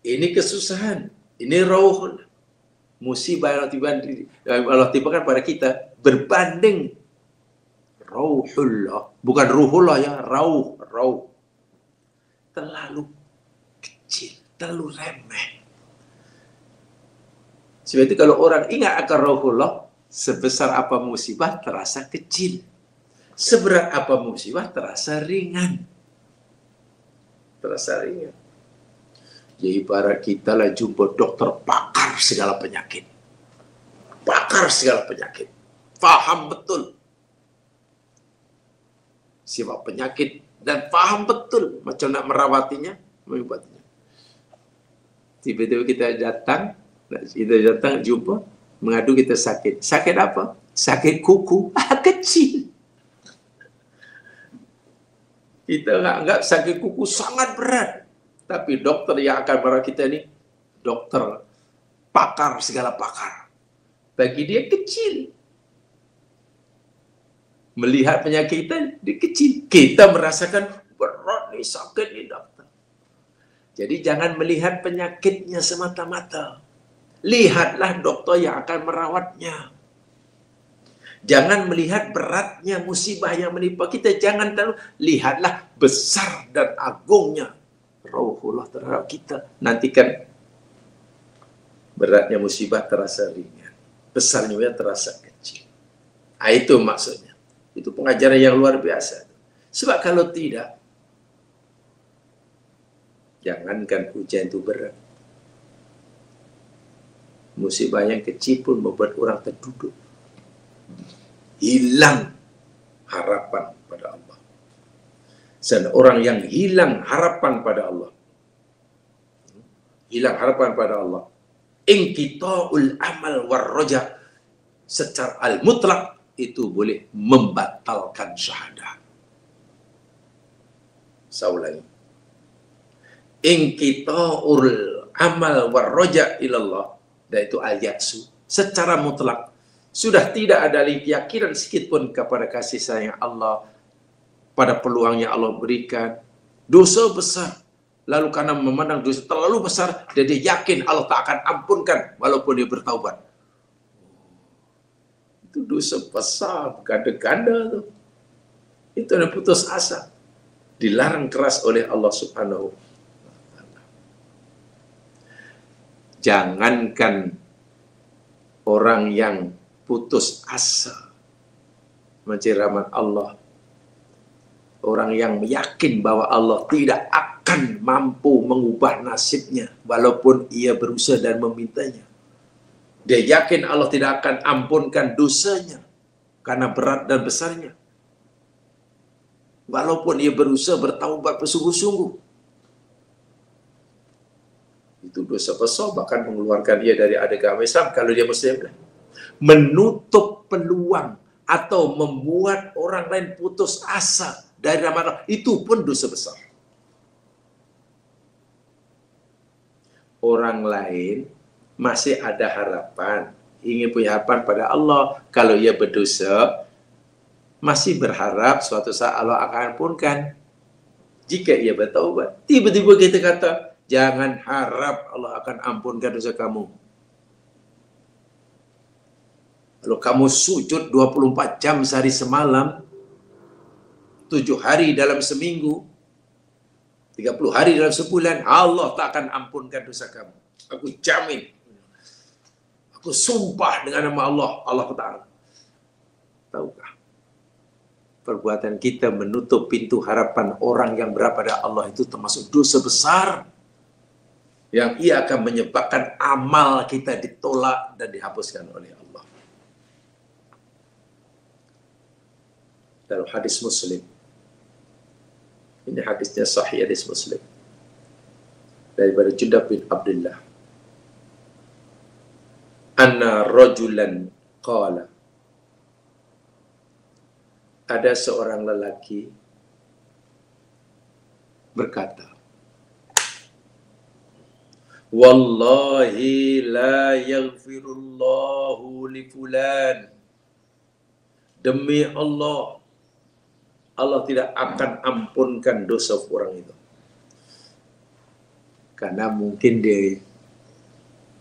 S1: Ini kesusahan, ini rauhullah. Musibah yang Allah tibakan pada kita berbanding rauhullah, bukan ruhullah ya, rauh. Terlalu kecil, terlalu remeh. Sebab itu kalau orang ingat akan rauhullah, sebesar apa musibah terasa kecil. Seberat apa musibah terasa ringan. Terasa ringan. Jadi ibarat kita lah jumpa dokter pakar segala penyakit. Pakar segala penyakit. Faham betul sifat penyakit dan faham betul macam nak merawatinya, mengobatinya. Tiba-tiba kita datang jumpa, mengadu kita sakit. Sakit apa? Sakit kuku. Kecil. Kita anggap sakit kuku sangat berat. Tapi dokter yang akan merawat kita ini, dokter pakar segala pakar. Bagi dia kecil. Melihat penyakit kita, dia kecil. Kita merasakan berat nih, sakit nih dokter. Jadi jangan melihat penyakitnya semata-mata. Lihatlah dokter yang akan merawatnya. Jangan melihat beratnya musibah yang menimpa kita. Jangan terlalu. Lihatlah besar dan agungnya rauhullah terhadap kita. Nantikan beratnya musibah terasa ringan. Besarnya terasa kecil. Itu maksudnya. Itu pengajaran yang luar biasa. Sebab kalau tidak, jangankan ujian itu berat. Musibah yang kecil pun membuat orang terduduk. Hilang harapan pada Allah. Dan orang yang hilang harapan pada Allah, hilang harapan pada Allah. Inqita'ul amal warroja, secara al-mutlak itu boleh membatalkan syahadah. Saya ulangi. Inqita'ul amal warroja ilallah, dan itu al-yaksu, secara mutlak sudah tidak ada lagi keyakinan sedikit pun kepada kasih sayang Allah, pada peluang yang Allah berikan. Dosa besar, lalu karena memandang dosa terlalu besar, dia yakin Allah tak akan ampunkan walaupun dia bertaubat. Itu dosa besar, ganda-ganda tuh. Itu yang putus asa, dilarang keras oleh Allah Subhanahu wa Ta'ala. Jangankan orang yang putus asa mencari rahmat Allah, orang yang yakin bahwa Allah tidak akan mampu mengubah nasibnya walaupun ia berusaha dan memintanya. Dia yakin Allah tidak akan ampunkan dosanya karena berat dan besarnya, walaupun ia berusaha bertaubat bersungguh-sungguh. Itu dosa besar, bahkan mengeluarkan dia dari agama Islam kalau dia Muslim. Menutup peluang atau membuat orang lain putus asa dari rahmat Allah, itu pun dosa besar. Orang lain masih ada harapan, ingin punya harapan pada Allah. Kalau ia berdosa, masih berharap suatu saat Allah akan ampunkan jika ia bertaubat. Tiba-tiba kita kata, jangan harap Allah akan ampunkan dosa kamu. Kalau kamu sujud 24 jam sehari semalam, 7 hari dalam seminggu, 30 hari dalam sebulan, Allah tak akan ampunkan dosa kamu. Aku jamin. Aku sumpah dengan nama Allah, Allah Ta'ala. Tahukah? Perbuatan kita menutup pintu harapan orang yang berharap pada Allah itu termasuk dosa besar, yang ia akan menyebabkan amal kita ditolak dan dihapuskan oleh Allah. Dalam hadis Muslim, ini hadisnya sahih, hadis Muslim, daripada Jundab bin Abdullah, anna rajulan qala, ada seorang lelaki berkata, wallahi la yaghfirullahu li fulan, demi Allah, Allah tidak akan ampunkan dosa orang itu. Karena mungkin dia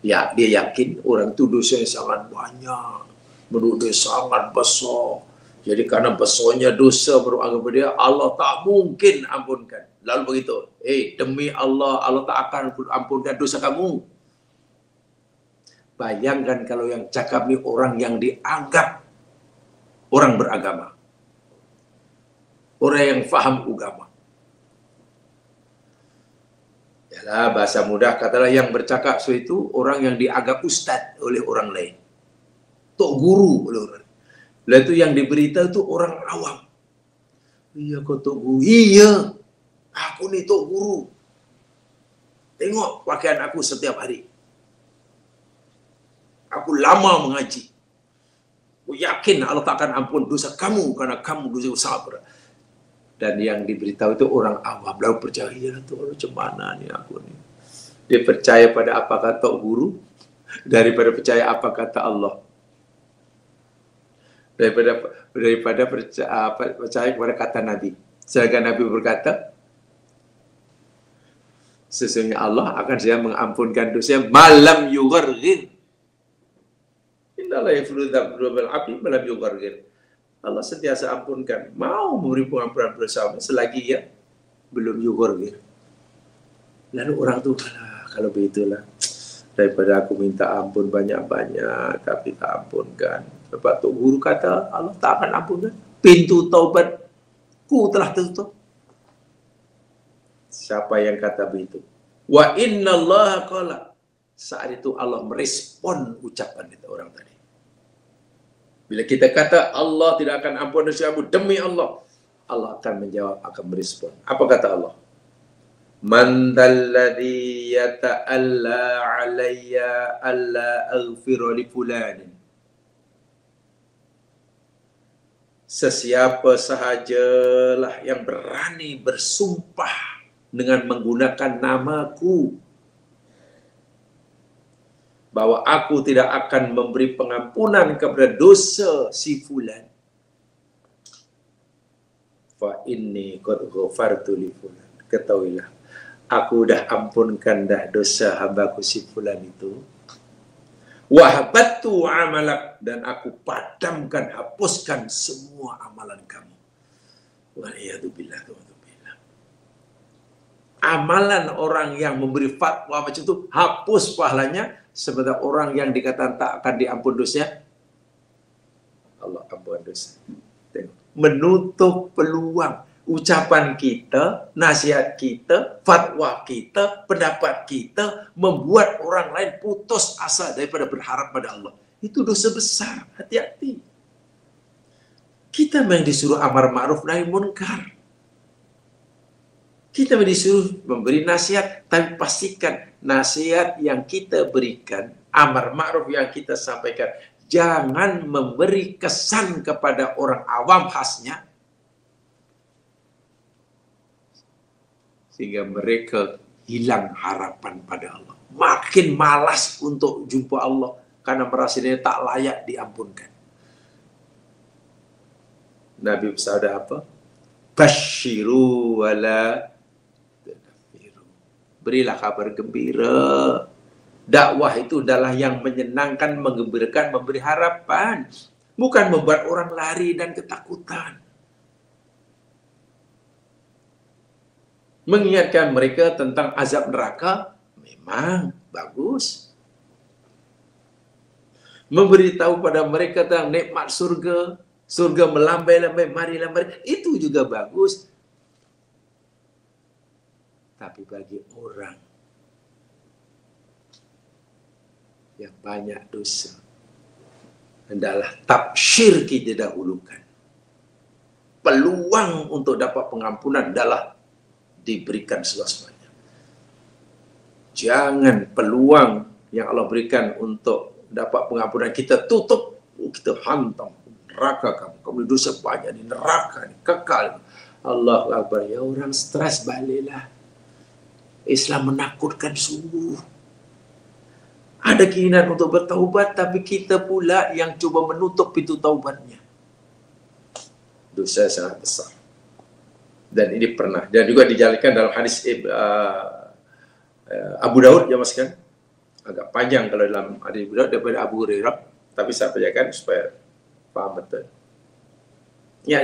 S1: yakin orang itu dosanya sangat banyak, menurut dia sangat besar. Jadi karena besarnya dosa beruang kepada dia, Allah tak mungkin ampunkan. Lalu begitu, demi Allah, Allah tak akan ampunkan dosa kamu. Bayangkan kalau yang cakap ni orang yang dianggap orang beragama, orang yang faham agama. Yalah, bahasa mudah katalah yang bercakap itu orang yang dianggap ustaz oleh orang lain, tok guru oleh orang lain. Lalu itu yang diberitahu itu orang awam. Iya kau tok guru. Iya, aku ni tok guru. Tengok pakaian aku setiap hari. Aku lama mengaji. Aku yakin Allah tak akan ampun dosa kamu karena kamu dosa sangat berat. Dan yang diberitahu itu orang awam. Lalu percaya, tu macam mana ni aku ni. Dia percaya pada apa kata guru daripada percaya apa kata Allah. Daripada percaya kepada kata Nabi. Sedangkan Nabi berkata, sesungguhnya Allah akan saya mengampunkan dosa malam yugharghir. Innallaha yaghfiru dzunubal abdi malam yugharghir. Allah sentiasa ampunkan, mau memberi pengampunan dosa selagi ya belum yugharghir. Lalu orang tu kalau begitulah, daripada aku minta ampun banyak-banyak tapi tak ampunkan. Sebab tu guru kata Allah tak akan ampunkan. Pintu taubatku telah tertutup. Siapa yang kata begitu? Wa innallaha qala. Saat itu Allah merespon ucapan itu orang tadi. Bila kita kata Allah tidak akan ampun dosamu, demi Allah, Allah akan menjawab, akan merespon. Apa kata Allah? Man dalladhi yata'alla alayya alla aghfira li fulanin. Sesiapa sahajalah yang berani bersumpah dengan menggunakan namaku bahwa aku tidak akan memberi pengampunan kepada dosa si fulan, fa inni qad ghafartu li fulan. Ketahuilah, aku dah ampunkan dah dosa hambaku si fulan itu. Wahbattu amalak, dan aku padamkan, hapuskan semua amalan kamu. Waliyadzubillah. Amalan orang yang memberi fatwa macam itu hapus pahalanya, sementara orang yang dikatakan tak akan diampun dosanya, Allah ampun dosa. Menutup peluang ucapan kita, nasihat kita, fatwa kita, pendapat kita membuat orang lain putus asa daripada berharap pada Allah. Itu dosa besar. Hati-hati. Kita memang disuruh amar ma'ruf nahi munkar. Kita disuruh memberi nasihat, tapi pastikan nasihat yang kita berikan, amar ma'ruf yang kita sampaikan, jangan memberi kesan kepada orang awam khasnya, sehingga mereka hilang harapan pada Allah. Makin malas untuk jumpa Allah, karena merasa dia tak layak diampunkan. Nabi bersabda apa? Basyiru wala tunaffiru. Berilah kabar gembira. Dakwah itu adalah yang menyenangkan, menggembirakan, memberi harapan. Bukan membuat orang lari dan ketakutan. Mengingatkan mereka tentang azab neraka, memang bagus. Memberitahu pada mereka tentang nikmat surga, surga melambai-lambai, marilah mari, itu juga bagus. Tapi bagi orang yang banyak dosa, hendaklah tabsyir kita dahulukan. Peluang untuk dapat pengampunan adalah diberikan seluas-luasnya. Jangan peluang yang Allah berikan untuk dapat pengampunan kita tutup, kita hantam neraka kamu dosa banyak di neraka, kekal. Allahu Akbar. Ya orang stres, baliklah. Islam menakutkan sungguh. Ada keinginan untuk bertaubat, tapi kita pula yang coba menutup pintu taubatnya. Dosa sangat besar. Dan ini pernah, dan juga dijalankan dalam hadis Abu Daud, ya mas kan, agak panjang kalau dalam hadis Abu Daud daripada Abu Hurairah, tapi saya bacakan supaya paham betul. Ya,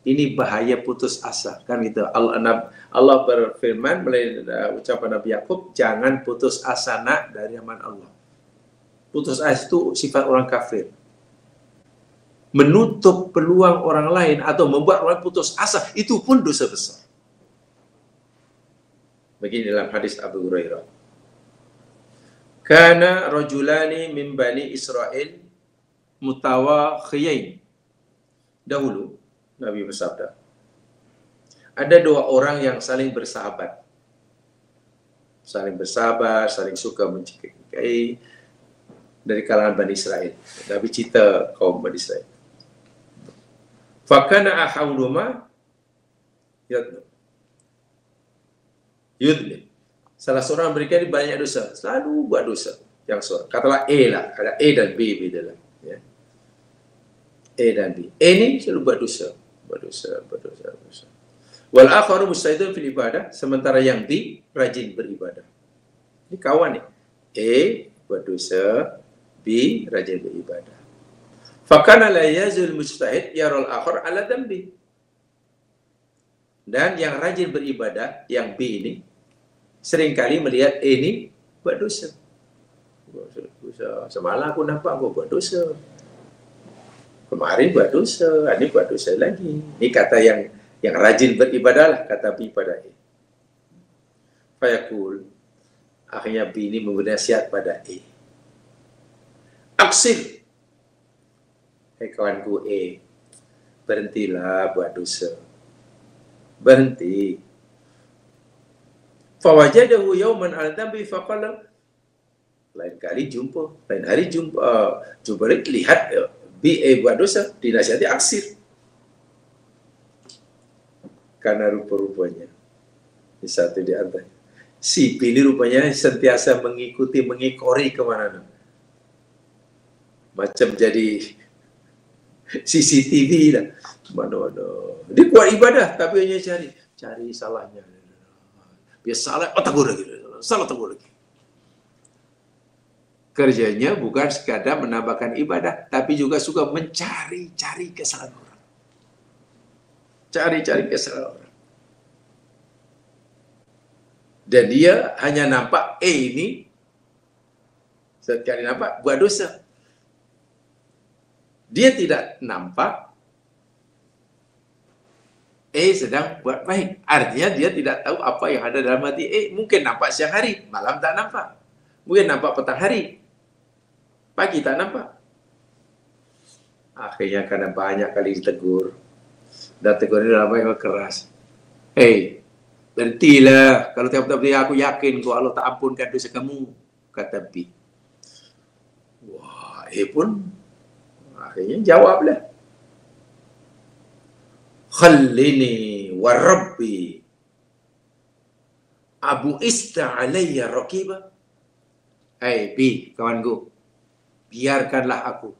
S1: ini bahaya putus asa, kan gitu. Allah berfirman melalui ucapan Nabi Yakub, jangan putus asa nak dari aman Allah. Putus asa itu sifat orang kafir. Menutup peluang orang lain atau membuat orang putus asa, itu pun dosa besar. Begini dalam hadis Abu Hurairah. Kana rajulani min bani Israel mutawakhiyain. Dahulu Nabi bersabda, ada dua orang yang saling bersahabat. Saling bersahabat, saling suka mencintai, dari kalangan Bani Israel. Nabi cerita kaum Bani Israel. Fakana ahaduma yudlim. Salah seorang mereka ini banyak dosa, selalu buat dosa. Yang seorang, katalah A lah, ada A dan B beda lah. Ya. A dan B. A ni selalu buat dosa. Wal akharu mustahidun fil ibadah, sementara yang B rajin beribadah. Ini kawan ni. A buat dosa, B rajin beribadah. Fakana la yazul mujtahid yaral akhar ala dambi. Dan yang rajin beribadah, yang B ini, seringkali melihat A ini buat dosa. Semalam aku nampak aku buat dosa. Kemarin buat dosa, ini buat dosa lagi. Ini kata yang rajin beribadah lah, kata B pada A. Fayaqul, akhirnya B ini memberi nasihat pada A. Aksir. Hei kawanku A, berhentilah buat dosa. Berhenti. Fawajadahu yawman al-dambi faqala, lain kali jumpa, lain hari jumpa, jumpa lagi, lihat B buat dosa, dinasihati aksir. Karena rupa-rupanya, di satu di antara si B ini rupanya sentiasa mengikori kemana-mana. Macam jadi CCTV lah. Mana-mana. Dia kuat ibadah, tapi hanya cari salahnya. Dia salah, tegur lagi. Salah, tegur lagi. Kerjanya bukan sekadar menambahkan ibadah, tapi juga suka mencari kesalahan orang. Cari kesalahan orang. Dan dia hanya nampak ini, sekali nampak buat dosa. Dia tidak nampak sedang buat baik. Artinya dia tidak tahu apa yang ada dalam hati mungkin nampak siang hari, malam tak nampak. Mungkin nampak petang hari, pagi tak nampak. Akhirnya karena banyak kali ditegur, dan tegur ini dalam yang keras. Berhentilah, kalau tiap aku yakin kau Allah tak ampunkan dosa kamu, kata B. Wah, pun akhirnya jawablah. Khallini wa rabbi abu ista alayya raqiba. B, kawanku, biarkanlah aku.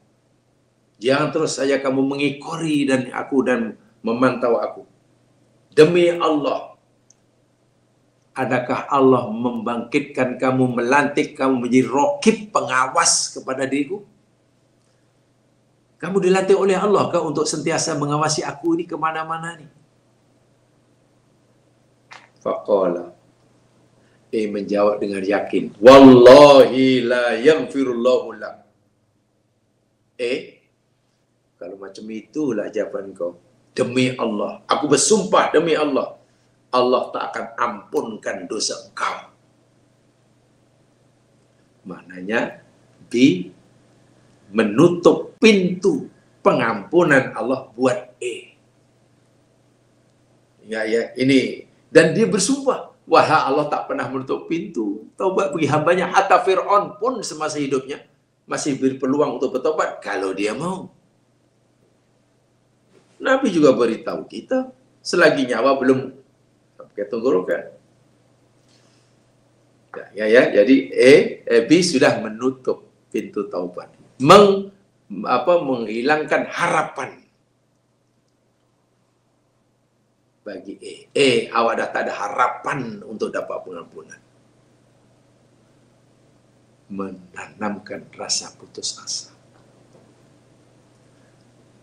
S1: Jangan terus saja kamu mengikori dan memantau aku. Demi Allah, adakah Allah membangkitkan kamu, melantik kamu menjadi raqib, pengawas kepada diriku? Kamu dilantik oleh Allah kah untuk sentiasa mengawasi aku ini kemana-mana nih? Faqala, menjawab dengan yakin, wallahi la yaghfirullahu lak. Kalau macam itulah jawaban kau, demi Allah, aku bersumpah demi Allah, Allah tak akan ampunkan dosa engkau. Maknanya menutup pintu pengampunan Allah buat ini. Dan dia bersumpah, wahai Allah tak pernah menutup pintu taubat bagi hambanya. Hatta Fir'aun pun semasa hidupnya masih berpeluang untuk bertobat kalau dia mau. Nabi juga beritahu kita, selagi nyawa belum sampai tenggorokan. Jadi B sudah menutup pintu taubat. Menghilangkan harapan bagi awak dah tak ada harapan untuk dapat pengampunan. Menanamkan rasa putus asa.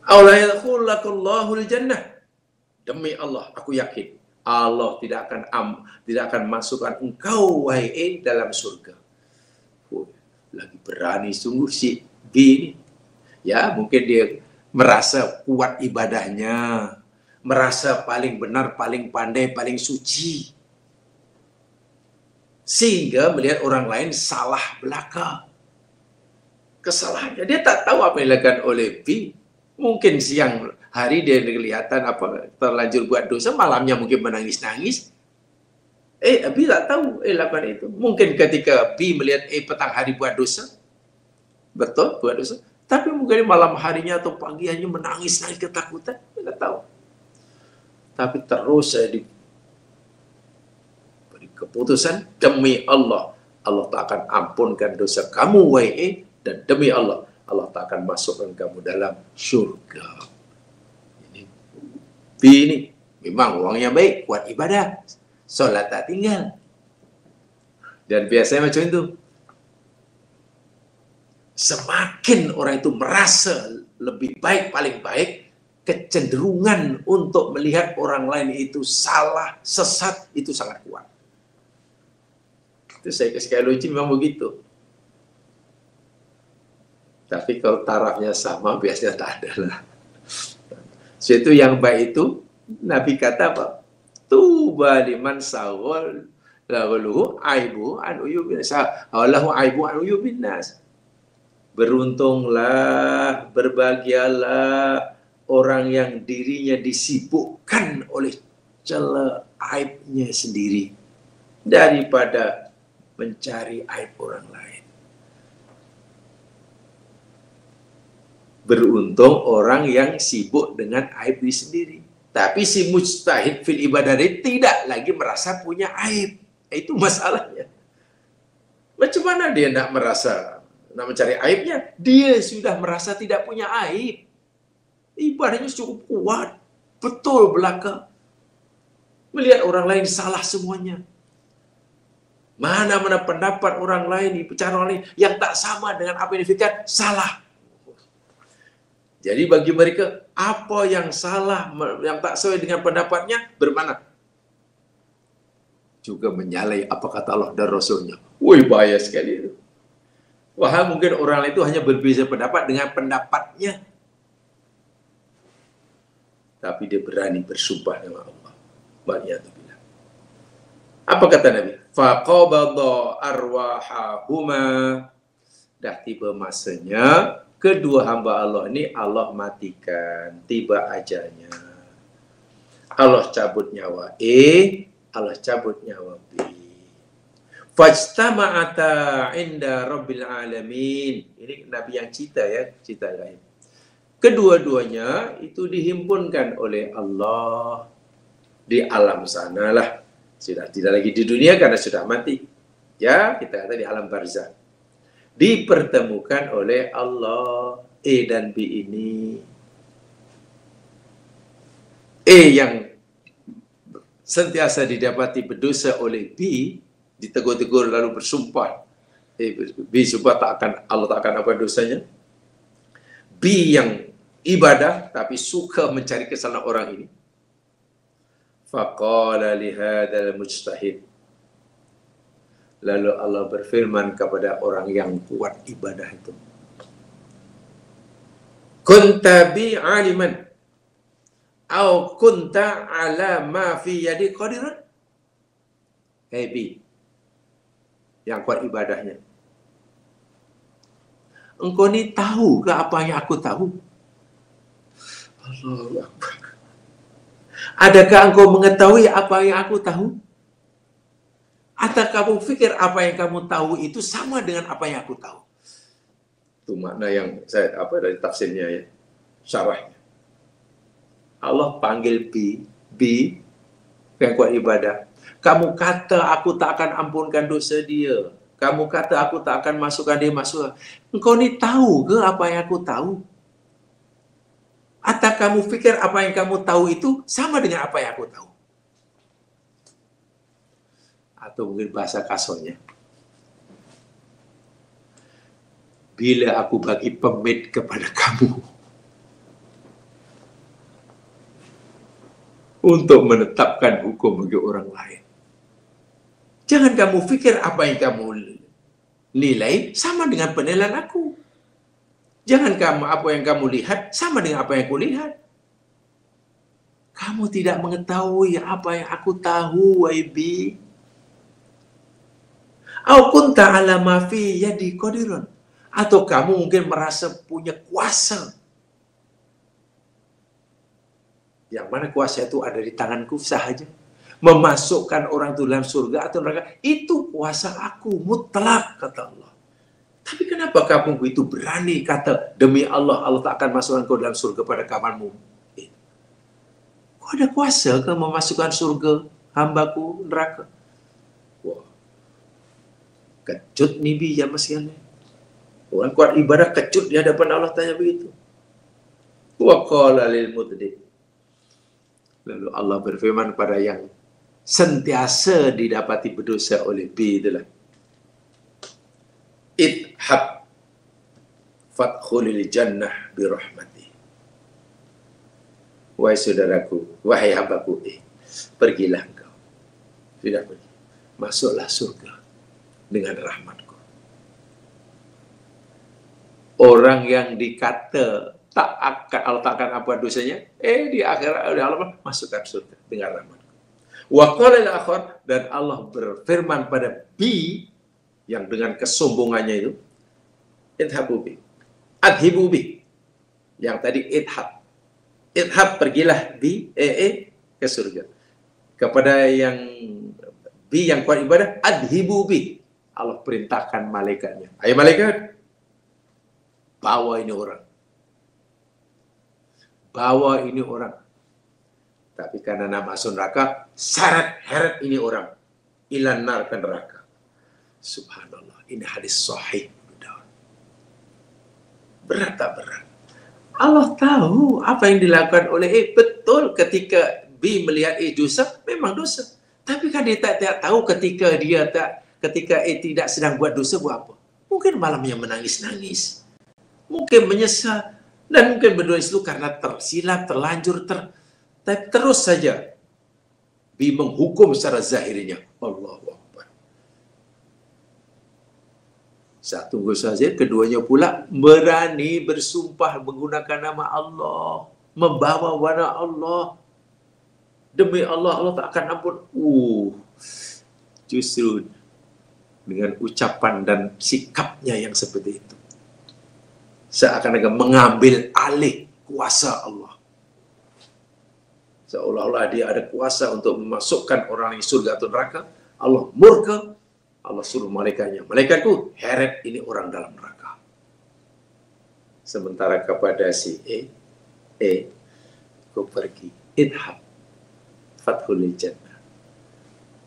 S1: Aula yadkhulakallahu al-jannah. Demi Allah, aku yakin Allah tidak akan masukkan engkau wahai dalam surga. Lagi berani sungguh si B ini. Ya, mungkin dia merasa kuat ibadahnya, merasa paling benar, paling pandai, paling suci, sehingga melihat orang lain salah belaka kesalahannya. Dia tak tahu apa yang dilakukan oleh B. Mungkin siang hari dia kelihatan terlanjur buat dosa, malamnya mungkin menangis-nangis. B tak tahu lakukan itu. Mungkin ketika B melihat petang hari buat dosa, betul buat dosa, tapi mungkin malam harinya atau pagi hanya menangis-nangis ketakutan, tidak tahu. Tapi terus saya diberi keputusan, demi Allah, Allah tak akan ampunkan dosa kamu wahai, dan demi Allah, Allah tak akan masukkan kamu dalam surga. B ini memang orangnya baik, kuat ibadah, sholat tak tinggal, dan biasanya macam itu. Semakin orang itu merasa lebih baik, paling baik, kecenderungan untuk melihat orang lain itu salah, sesat, itu sangat kuat. Itu saya psikologi memang begitu. Tapi kalau tarafnya sama, biasanya tak ada lah. Itu yang baik itu, Nabi kata apa? Tuba liman sawal lahu aibu an uyubin nas. Beruntunglah, berbahagialah orang yang dirinya disibukkan oleh celah aibnya sendiri. daripada mencari aib orang lain. Beruntung orang yang sibuk dengan aib diri sendiri. Tapi si mujtahid fil ibadah tidak lagi merasa punya aib. Itu masalahnya. Macam mana dia nak mencari aibnya? Dia sudah merasa tidak punya aib. Ibadahnya cukup kuat. Betul belaka. Melihat orang lain salah semuanya. Mana-mana pendapat orang lain, bicara orang lain yang tak sama dengan apa yang difikirkan, salah. Jadi bagi mereka, apa yang salah, yang tak sesuai dengan pendapatnya, bermana? Juga menyalahi apa kata Allah dan Rasulnya. Wih, bahaya sekali itu. Wah, mungkin orang lain itu hanya berbeza pendapat dengan pendapatnya. Tapi dia berani bersumpah dengan Allah. Waliyadzubillah. Apa kata Nabi? Faqabadha arwahahuma. Dah tiba masanya, kedua hamba Allah ini Allah matikan, tiba ajalnya. Allah cabut nyawa Allah cabut nyawa B. Fajtama'ata inda Rabbil Alamin. Ini Nabi yang cerita ya, cerita lain. Kedua-duanya itu dihimpunkan oleh Allah di alam sanalah. Sudah tidak lagi di dunia karena sudah mati. Ya, kita kata di alam barzakh. Dipertemukan oleh Allah. E dan B ini. E yang sentiasa didapati berdosa oleh B, ditegur-tegur lalu bersumpah. B sumpah Allah tak akan apa dosanya. B yang ibadah tapi suka mencari kesalahan orang ini. Faqala lihadzal mujtahid. Lalu Allah berfirman kepada orang yang kuat ibadah itu. Kunta bi aliman au kunta ala ma fi yadi qadiran. Hey bi, yang kuat ibadahnya. Engkau ni tahu ke apa yang aku tahu? Allahu Akbar. Adakah engkau mengetahui apa yang aku tahu? Atau kamu fikir apa yang kamu tahu itu sama dengan apa yang aku tahu? Itu makna yang saya dari tafsirnya ya, syarahnya. Allah panggil B yang kuat ibadah. Kamu kata aku tak akan ampunkan dosa dia. Kamu kata aku tak akan masukkan dia masuk. Engkau ni tahu ke apa yang aku tahu? Atau kamu fikir apa yang kamu tahu itu sama dengan apa yang aku tahu? Atau mungkin bahasa kasarnya, bila aku bagi pemit kepada kamu untuk menetapkan hukum bagi orang lain, jangan kamu fikir apa yang kamu nilai sama dengan penilaian aku. Jangan apa yang kamu lihat sama dengan apa yang aku lihat. Kamu tidak mengetahui apa yang aku tahu, Waibi. Au kunta ala ma fi yadi qadirun. Atau kamu mungkin merasa punya kuasa. Yang mana kuasa itu ada di tanganku sahaja. Memasukkan orang itu dalam surga atau neraka. Itu kuasa aku, mutlak, kata Allah. Tapi kenapa kamu itu berani kata, demi Allah, Allah tak akan masukkan kau dalam surga pada kapanmu? Kau ada kuasa ke memasukkan surga hambaku neraka? Wah. Kecut nih bi jamaah sekalian. Orang kuat ibadah kecut di hadapan Allah tanya begitu. Wa qala lil muddi. Lalu Allah berfirman pada yang sentiasa didapati berdosa oleh B itulah. Idhab fadkhulil jannah birahmati. Wahai saudaraku, wahai hambaku, pergilah engkau. Sudah pergi. Masuklah surga dengan rahmatku. Orang yang dikata Allah tak akan apa dosanya, di akhirat Allah masukkan surga dengan rahmatku. Wa qala al-akhar, dan Allah berfirman pada B yang dengan kesombongannya itu, idhabu bi, adhibu bi, yang tadi idhab pergilah bi ke surga. Kepada yang B Bi yang kuat ibadah, adhibu bi. Allah perintahkan malaikatnya. Ayo malaikat, bawa ini orang. Bawa ini orang. Tapi karena nak masuk neraka, syarat heret ini orang. Ilan nar ke neraka. Subhanallah. Ini hadis sahih. Berat tak berat? Allah tahu apa yang dilakukan oleh A. Betul ketika B melihat A dosa, memang dosa. Tapi kan dia tak tahu ketika A tidak sedang buat dosa, buat apa? Mungkin malamnya menangis-nangis. Mungkin menyesal. Dan mungkin berdoa itu karena tersilap, terlanjur, tapi terus saja B menghukum secara zahirnya. Allahu Akbar. Saat tunggu saja, keduanya pula berani bersumpah menggunakan nama Allah, membawa warna Allah. Demi Allah, Allah tak akan ampun. Justru dengan ucapan dan sikapnya yang seperti itu, seakan-akan mengambil alih kuasa Allah. Seolah-olah dia ada kuasa untuk memasukkan orang yang surga atau neraka. Allah murka, Allah suruh malaikatnya, malaikatku, heret ini orang dalam neraka. Sementara kepada si kau pergi, idhab, fathul jannah,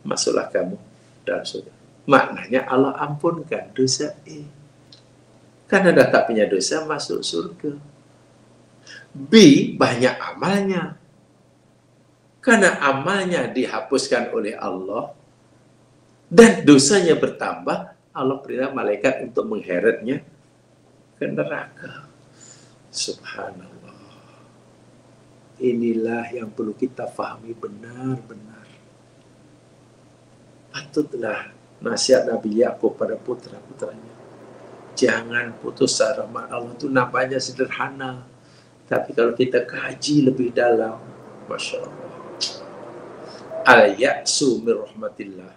S1: masuklah kamu dalam surga. Maknanya Allah ampunkan dosa karena dah tak punya dosa, masuk surga. B, banyak amalnya. Karena amalnya dihapuskan oleh Allah dan dosanya bertambah, Allah perintah malaikat untuk mengheretnya ke neraka. Subhanallah. Inilah yang perlu kita fahami benar-benar. Patutlah nasihat Nabi Yakub pada putra-putranya. Jangan putus asa. Allah itu nampaknya sederhana, tapi kalau kita kaji lebih dalam, Masya Allah. Al-ya'su min rahmatillah.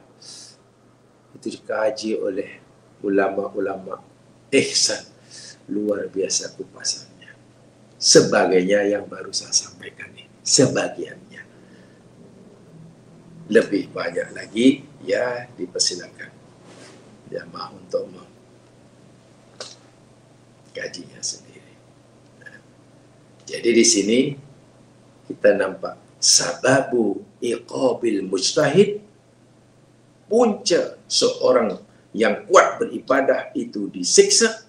S1: Itu dikaji oleh ulama-ulama ihsan. Luar biasa kupasannya. Sebagainya yang baru saya sampaikan ini. Sebagiannya. Lebih banyak lagi, ya dipersilakan jamaah untuk gajinya sendiri. Nah, jadi di sini kita nampak sababu iqabil mujtahid, punca seorang yang kuat beribadah itu disiksa,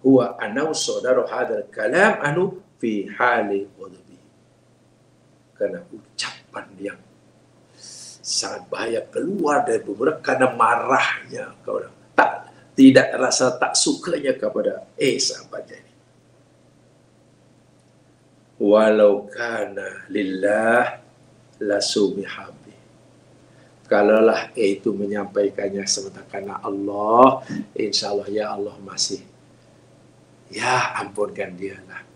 S1: huwa anau saudara hadal kalam anu fi hali ghadabi. Karena ucapan yang sangat bahaya keluar dari mulut karena marahnya kepada tidak rasa tak sukanya kepada sahabatnya ini. Walau kana lillah lasumihabi. Kalaulah itu menyampaikannya semata karena Allah, insya Allah ya Allah masih, ya ampunkan dia lah.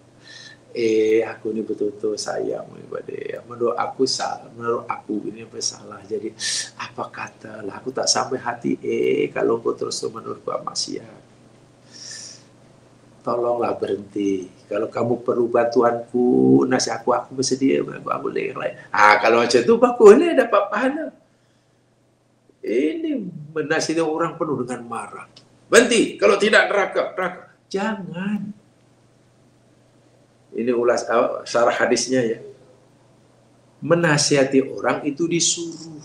S1: Aku ini betul-betul sayang ibadah. Menurut aku salah, menurut aku ini bersalah. Jadi apa kata lah, aku tak sampai hati. Kalau kau terus menerus buat maksiat, tolonglah berhenti. Kalau kamu perlu bantuanku, nasihat aku bersedia, aku boleh yang lain. Kalau macam itu, boleh dapat pahala. Ini menasihati orang penuh dengan marah. Berhenti, kalau tidak neraka. Jangan. Ini ulas syarah hadisnya ya. Menasihati orang itu disuruh.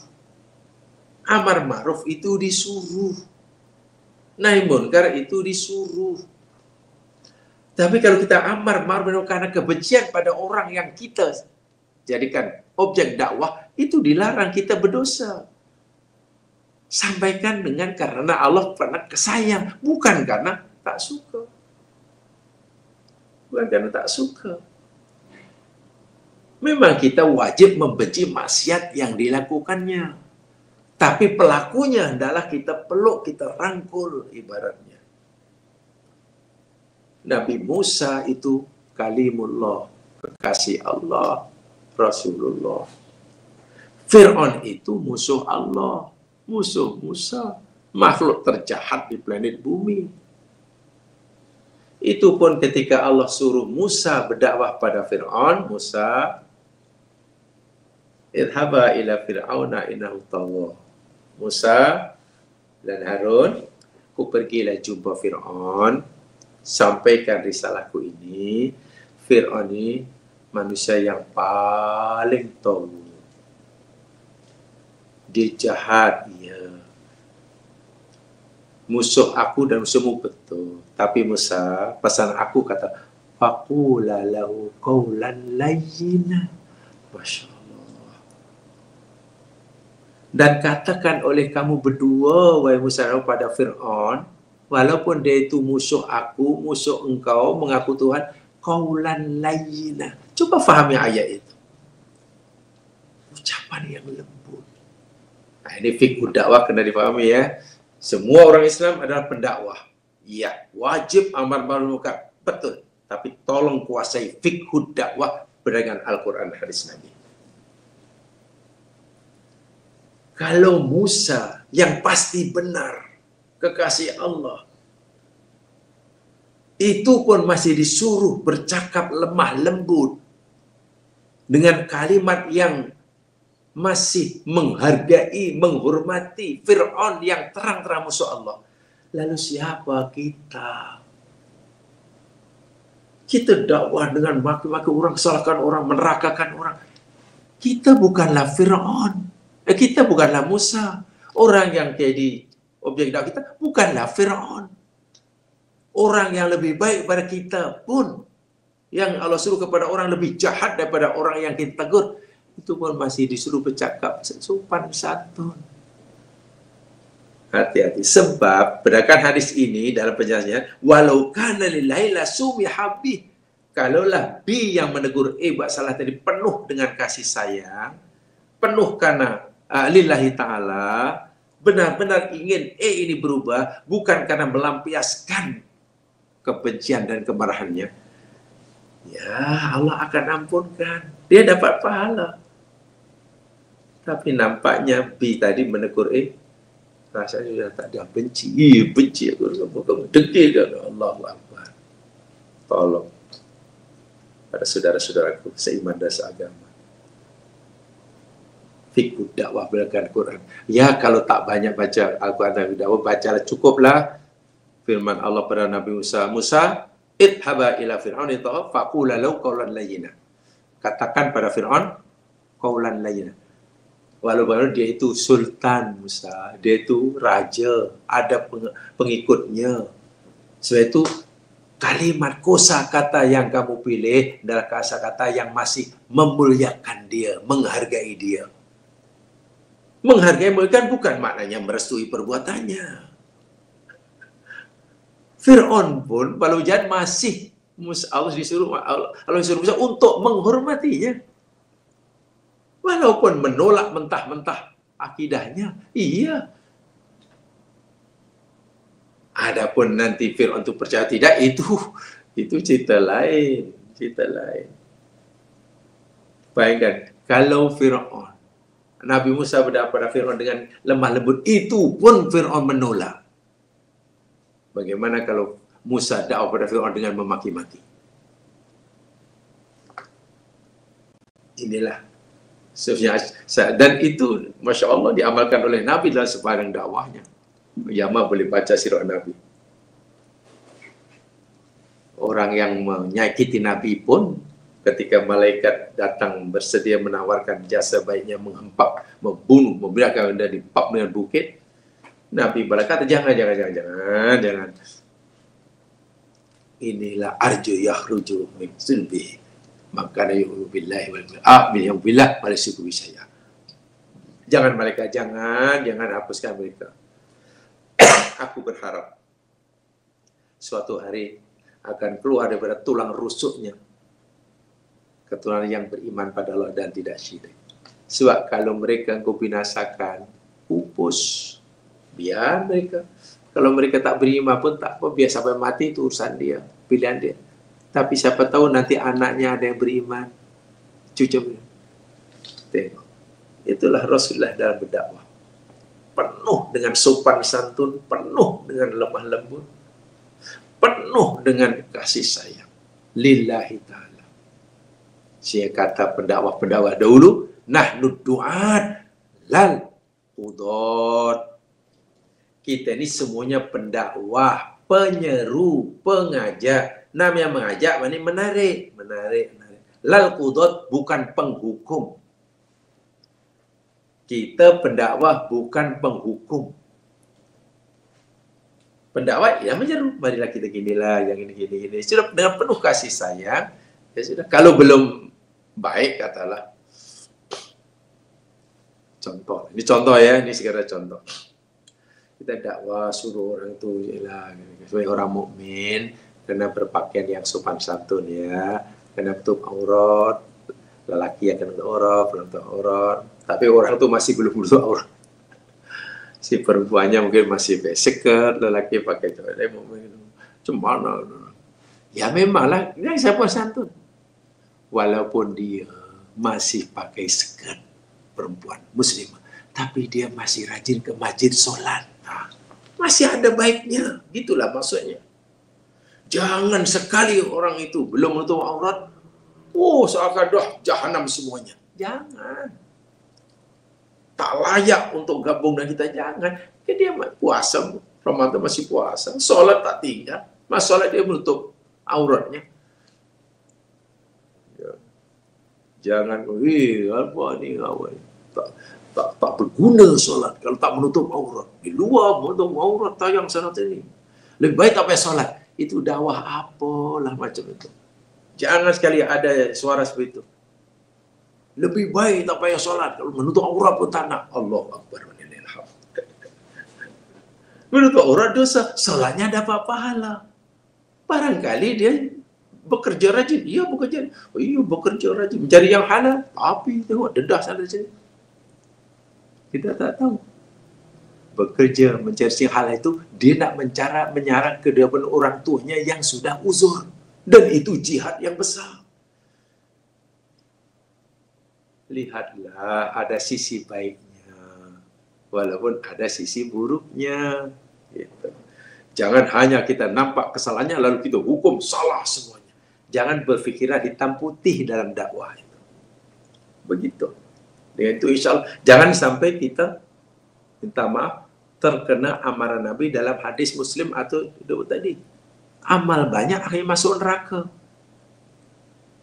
S1: Amar ma'ruf itu disuruh. Nahi munkar itu disuruh. Tapi kalau kita amar ma'ruf karena kebencian pada orang yang kita jadikan objek dakwah, itu dilarang, kita berdosa. Sampaikan dengan karena Allah pernah kesayang, bukan karena tak suka. Bukan karena tak suka. Memang kita wajib membenci maksiat yang dilakukannya. Tapi pelakunya adalah kita peluk, kita rangkul ibaratnya. Nabi Musa itu kalimullah, kekasih Allah, Rasulullah. Fir'aun itu musuh Allah, musuh Musa, makhluk terjahat di planet bumi. Itu pun ketika Allah suruh Musa berdakwah pada Fir'aun, Musa idhaba ila fir'auna innahu tagha. Musa dan Harun, ku pergilah jumpa Fir'aun, sampaikan risalahku ini. Fir'aun ini manusia yang paling tolol. Dia jahat, ya. Musuh aku dan musuhmu betul. Tapi Musa, pesan aku kata, faqula lahu qawlan layyina. Masya Allah. Dan katakan oleh kamu berdua, wahai Musa, pada Fir'aun, walaupun dia itu musuh aku, musuh engkau, mengaku Tuhan, qawlan layyina. Coba fahami ayat itu. Ucapan yang lembut. Nah, ini fikih dakwah kena dipahami ya. Semua orang Islam adalah pendakwah. Ya, wajib amar ma'ruf munkar. Betul. Tapi tolong kuasai fikih dakwah berdasarkan Al-Quran dan hadis Nabi. Kalau Musa yang pasti benar, kekasih Allah, itu pun masih disuruh bercakap lemah lembut dengan kalimat yang masih menghargai, menghormati Fir'aun yang terang-terang musuh Allah. Lalu siapa kita? Kita dakwah dengan maki-maki orang, salahkan orang, menerakakan orang. Kita bukanlah Fir'aun. Kita bukanlah Musa. Orang yang jadi objek dakwah kita bukanlah Fir'aun. Orang yang lebih baik pada kita pun, yang Allah suruh kepada orang lebih jahat daripada orang yang kita tegur, itu pun masih disuruh bercakap sopan santun. Hati-hati. Sebab berdasarkan hadis ini dalam penjelasannya, walau kana lillahi la sumiha bih. Kalaulah bi yang menegur buat salah tadi penuh dengan kasih sayang, penuh karena lillahi ta'ala, benar-benar ingin ini berubah, bukan karena melampiaskan kebencian dan kemarahannya, ya Allah akan ampunkan. Dia dapat pahala. Tapi nampaknya bi tadi menegur rasanya sudah tak ada benci. Benci aku sama kamu. Dengki kan. Allahu Akbar. Tolong pada saudara-saudaraku seiman dan seagama. Fikih dakwah berdasarkan Quran. Ya kalau tak banyak baca Al-Quran dan dakwah, bacalah cukuplah firman Allah pada Nabi Musa. Musa, idhaba ila Fir'aun faqula lahu qawlan layyina. Katakan pada Fir'aun qawlan layyina. Walaupun dia itu sultan Musa, dia itu raja, ada pengikutnya. Sebab itu kalimat kosakata yang kamu pilih adalah kosakata yang masih memuliakan dia, menghargai dia. Menghargai bukan maknanya merestui perbuatannya. Fir'aun pun walau jahat masih Allah disuruh Musa untuk menghormatinya. Walaupun menolak mentah-mentah akidahnya, iya. Adapun nanti Fir'aun itu percaya tidak, itu cerita lain, Bayangkan, kalau Fir'aun, Nabi Musa berdakwah pada Fir'aun dengan lemah lembut, itu pun Fir'aun menolak. Bagaimana kalau Musa dakwah pada Fir'aun dengan memaki-maki? Inilah. Dan itu Masya Allah diamalkan oleh Nabi dalam sepanjang dakwahnya. Yama boleh baca sirah Nabi. Orang yang menyakiti Nabi pun ketika malaikat datang bersedia menawarkan jasa baiknya, menghempap, membunuh, memberikan di pap dengan bukit, Nabi berkata jangan. Inilah arju yakhruju min sulbihi. Maka yu'minu billahi wal yawmil billah malaiku bisaya. Jangan mereka, jangan hapuskan mereka. Aku berharap suatu hari akan keluar daripada tulang rusuknya keturunan yang beriman pada Allah dan tidak syirik. Sebab kalau mereka engkau binasakan, pupus, biar mereka. Kalau mereka tak beriman pun tak apa, biar sampai mati itu urusan dia, pilihan dia. Tapi siapa tahu nanti anaknya ada yang beriman, cucunya. Tengok. Itulah Rasulullah dalam berdakwah. Penuh dengan sopan santun, penuh dengan lemah lembut, penuh dengan kasih sayang. Lillahi ta'ala. Saya kata pendakwah-pendakwah dahulu, nahnu du'at lal Qudot. Kita ini semuanya pendakwah, penyeru, pengajak. Namanya mengajak, ini menarik. Lal qudot bukan penghukum. Kita pendakwah bukan penghukum. Pendakwah ya menyeru, marilah kita ginilah, yang ini. Sudah dengan penuh kasih sayang. Ya sudah. Kalau belum baik, katalah. Contoh. Ini contoh ya, ini segera contoh. Kita dakwah suruh orang itu sebagai orang mukmin kena berpakaian yang sopan santun ya, kena tutup aurat, lelaki akan tutup aurat, tapi orang itu masih belum tutup aurat. Si perempuannya mungkin masih basic, lelaki pakai cemana. Ya memanglah, ini siapa santun. Walaupun dia masih pakai skirt perempuan muslimah, tapi dia masih rajin ke masjid sholat. Nah, masih ada baiknya, gitulah maksudnya. Jangan sekali orang itu belum menutup aurat, seakan dah jahanam semuanya. Jangan. Tak layak untuk gabung dengan kita, jangan. Dia puasa, Ramadan masih puasa, sholat tak tinggal, sholat dia menutup auratnya. Ya. Jangan, apa ni awal. Tak berguna solat kalau tak menutup aurat. Di luar menutup aurat tayang sana sini. Lebih baik tak payah solat. Itu dakwah apalah macam itu. Jangan sekali ada suara seperti itu. Lebih baik tak payah solat kalau menutup aurat pun tak nak. Allahu Akbar. Menutup aurat dosa, solatnya dapat pahala. Barangkali dia bekerja rajin. Iya bekerja rajin. Mencari yang halal. Tapi tengok dedah sana sini. Kita tak tahu. Bekerja mencari halal itu, dia nak menyarat ke depan orang tuanya yang sudah uzur. Dan itu jihad yang besar. Lihatlah, ada sisi baiknya. Walaupun ada sisi buruknya. Gitu. Jangan hanya kita nampak kesalahannya, lalu kita hukum salah semuanya. Jangan berpikiran hitam putih dalam dakwah itu. Begitu. Dengan itu insya Allah, jangan sampai kita minta maaf terkena amaran Nabi dalam hadis Muslim atau itu tadi. Amal banyak akhirnya masuk neraka.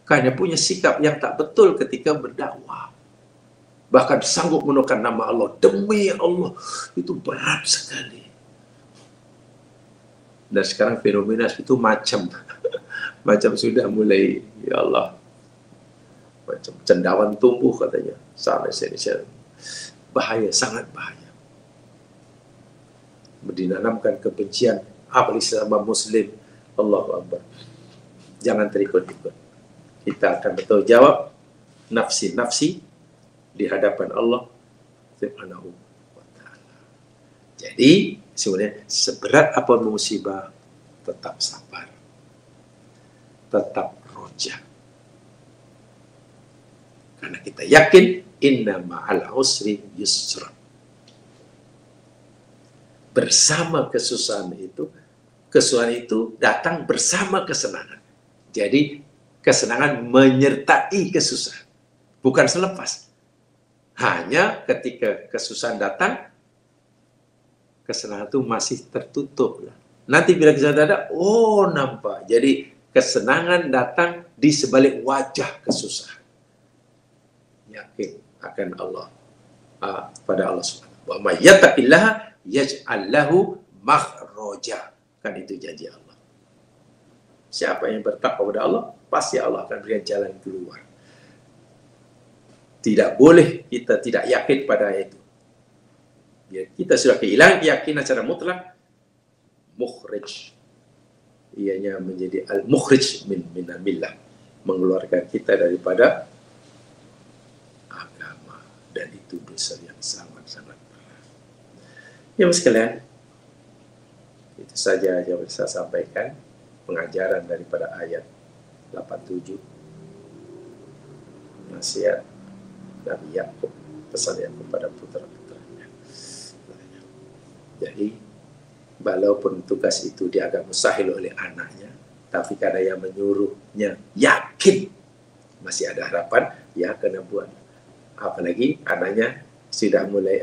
S1: Karena punya sikap yang tak betul ketika berdakwah. Bahkan sanggup menukarkan nama Allah. Demi Allah, itu berat sekali. Dan sekarang fenomena itu macam sudah mulai, ya Allah, macam cendawan tumbuh katanya. Sampai sini bahaya, sangat bahaya. Dinanamkan kebencian apalagi sama Muslim. Allahu Akbar. Jangan terikut-ikut. Kita akan bertanggung jawab nafsi di hadapan Allah Subhanahu wa ta'ala. Jadi sebenarnya seberat apa musibah, tetap sabar, tetap roja. Karena kita yakin inna ma'al usri yusra. Bersama kesusahan itu datang bersama kesenangan. Jadi kesenangan menyertai kesusahan, bukan selepas. Hanya ketika kesusahan datang, kesenangan itu masih tertutup. Nanti bila kesusahan ada, nampak. Jadi kesenangan datang di sebalik wajah kesusahan. Yakin akan Allah, pada Allah Subhanahu wa ta'ala. Yattaqillaha yaj'al lahu makhraja. Kan itu janji Allah. Siapa yang bertakwa kepada Allah, pasti Allah akan berikan jalan keluar. Tidak boleh kita tidak yakin pada itu. Ya, kita sudah kehilangan keyakinan secara mutlak, mukhrij. Ianya menjadi al-mukhrij min millah, mengeluarkan kita daripada agama, dan itu dosa yang sangat-sangat berat. Ya sekalian, itu saja yang bisa saya sampaikan, pengajaran daripada ayat 87, nasihat Nabi Yakub, pesan Yakub pada putra-putranya. Jadi, walaupun tugas itu dianggap mustahil oleh anaknya, tapi karena yang menyuruhnya yakin masih ada harapan, ya kena buat. Apalagi anaknya sudah mulai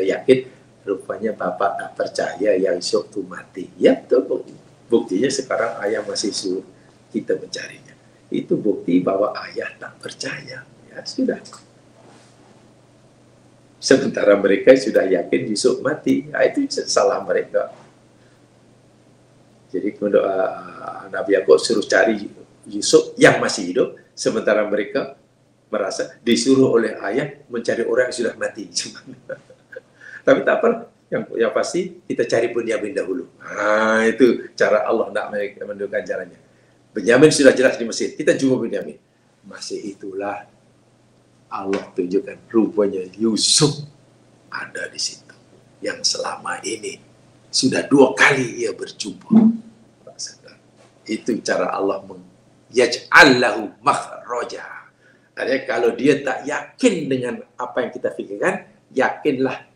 S1: yakin, rupanya bapak tak percaya yang Yusuf itu mati. Ya betul, buktinya sekarang ayah masih suruh kita mencarinya. Itu bukti bahwa ayah tak percaya. Ya sudah. Sementara mereka sudah yakin Yusuf mati. Nah, itu salah mereka. Jadi Nabi Yakub suruh cari Yusuf yang masih hidup, sementara mereka merasa disuruh oleh ayah mencari orang yang sudah mati. Tapi tak apa, yang pasti kita cari Bunyamin dahulu. Nah, itu cara Allah nak menentukan jalannya. Bunyamin sudah jelas di Mesir, kita jumpa Bunyamin. Masih itulah Allah tunjukkan rupanya Yusuf ada di situ. Yang selama ini sudah 2 kali ia berjumpa. Itu cara Allah yaj'allahu makhraja. Artinya kalau dia tak yakin dengan apa yang kita pikirkan, yakinlah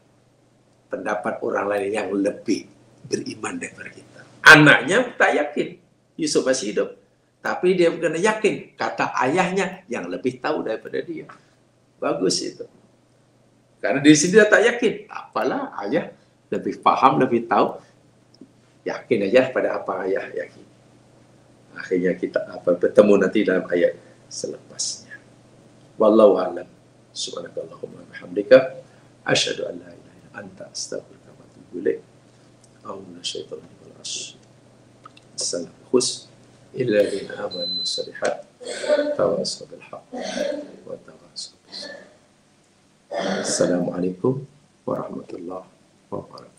S1: pendapat orang lain yang lebih beriman daripada kita. Anaknya tak yakin, Yusuf masih hidup. Tapi dia kena yakin, kata ayahnya yang lebih tahu daripada dia. Bagus itu. Karena di sini dia tak yakin. Apalah, ayah lebih paham, lebih tahu. Yakin aja pada apa ayah yakin. Akhirnya kita bertemu nanti dalam ayat selepasnya. Wallahu a'lam. Subhanakallahumma wa bihamdika asyhadu an la ilaha illa anta astaghfiruka wa atubu ilaik. A'udzu syaitanir rajim. Assalamu khus illa lil amali wassalihat. Tawassaw bil haqq wa tawassaw bis sabr. Assalamualaikum warahmatullahi wabarakatuh.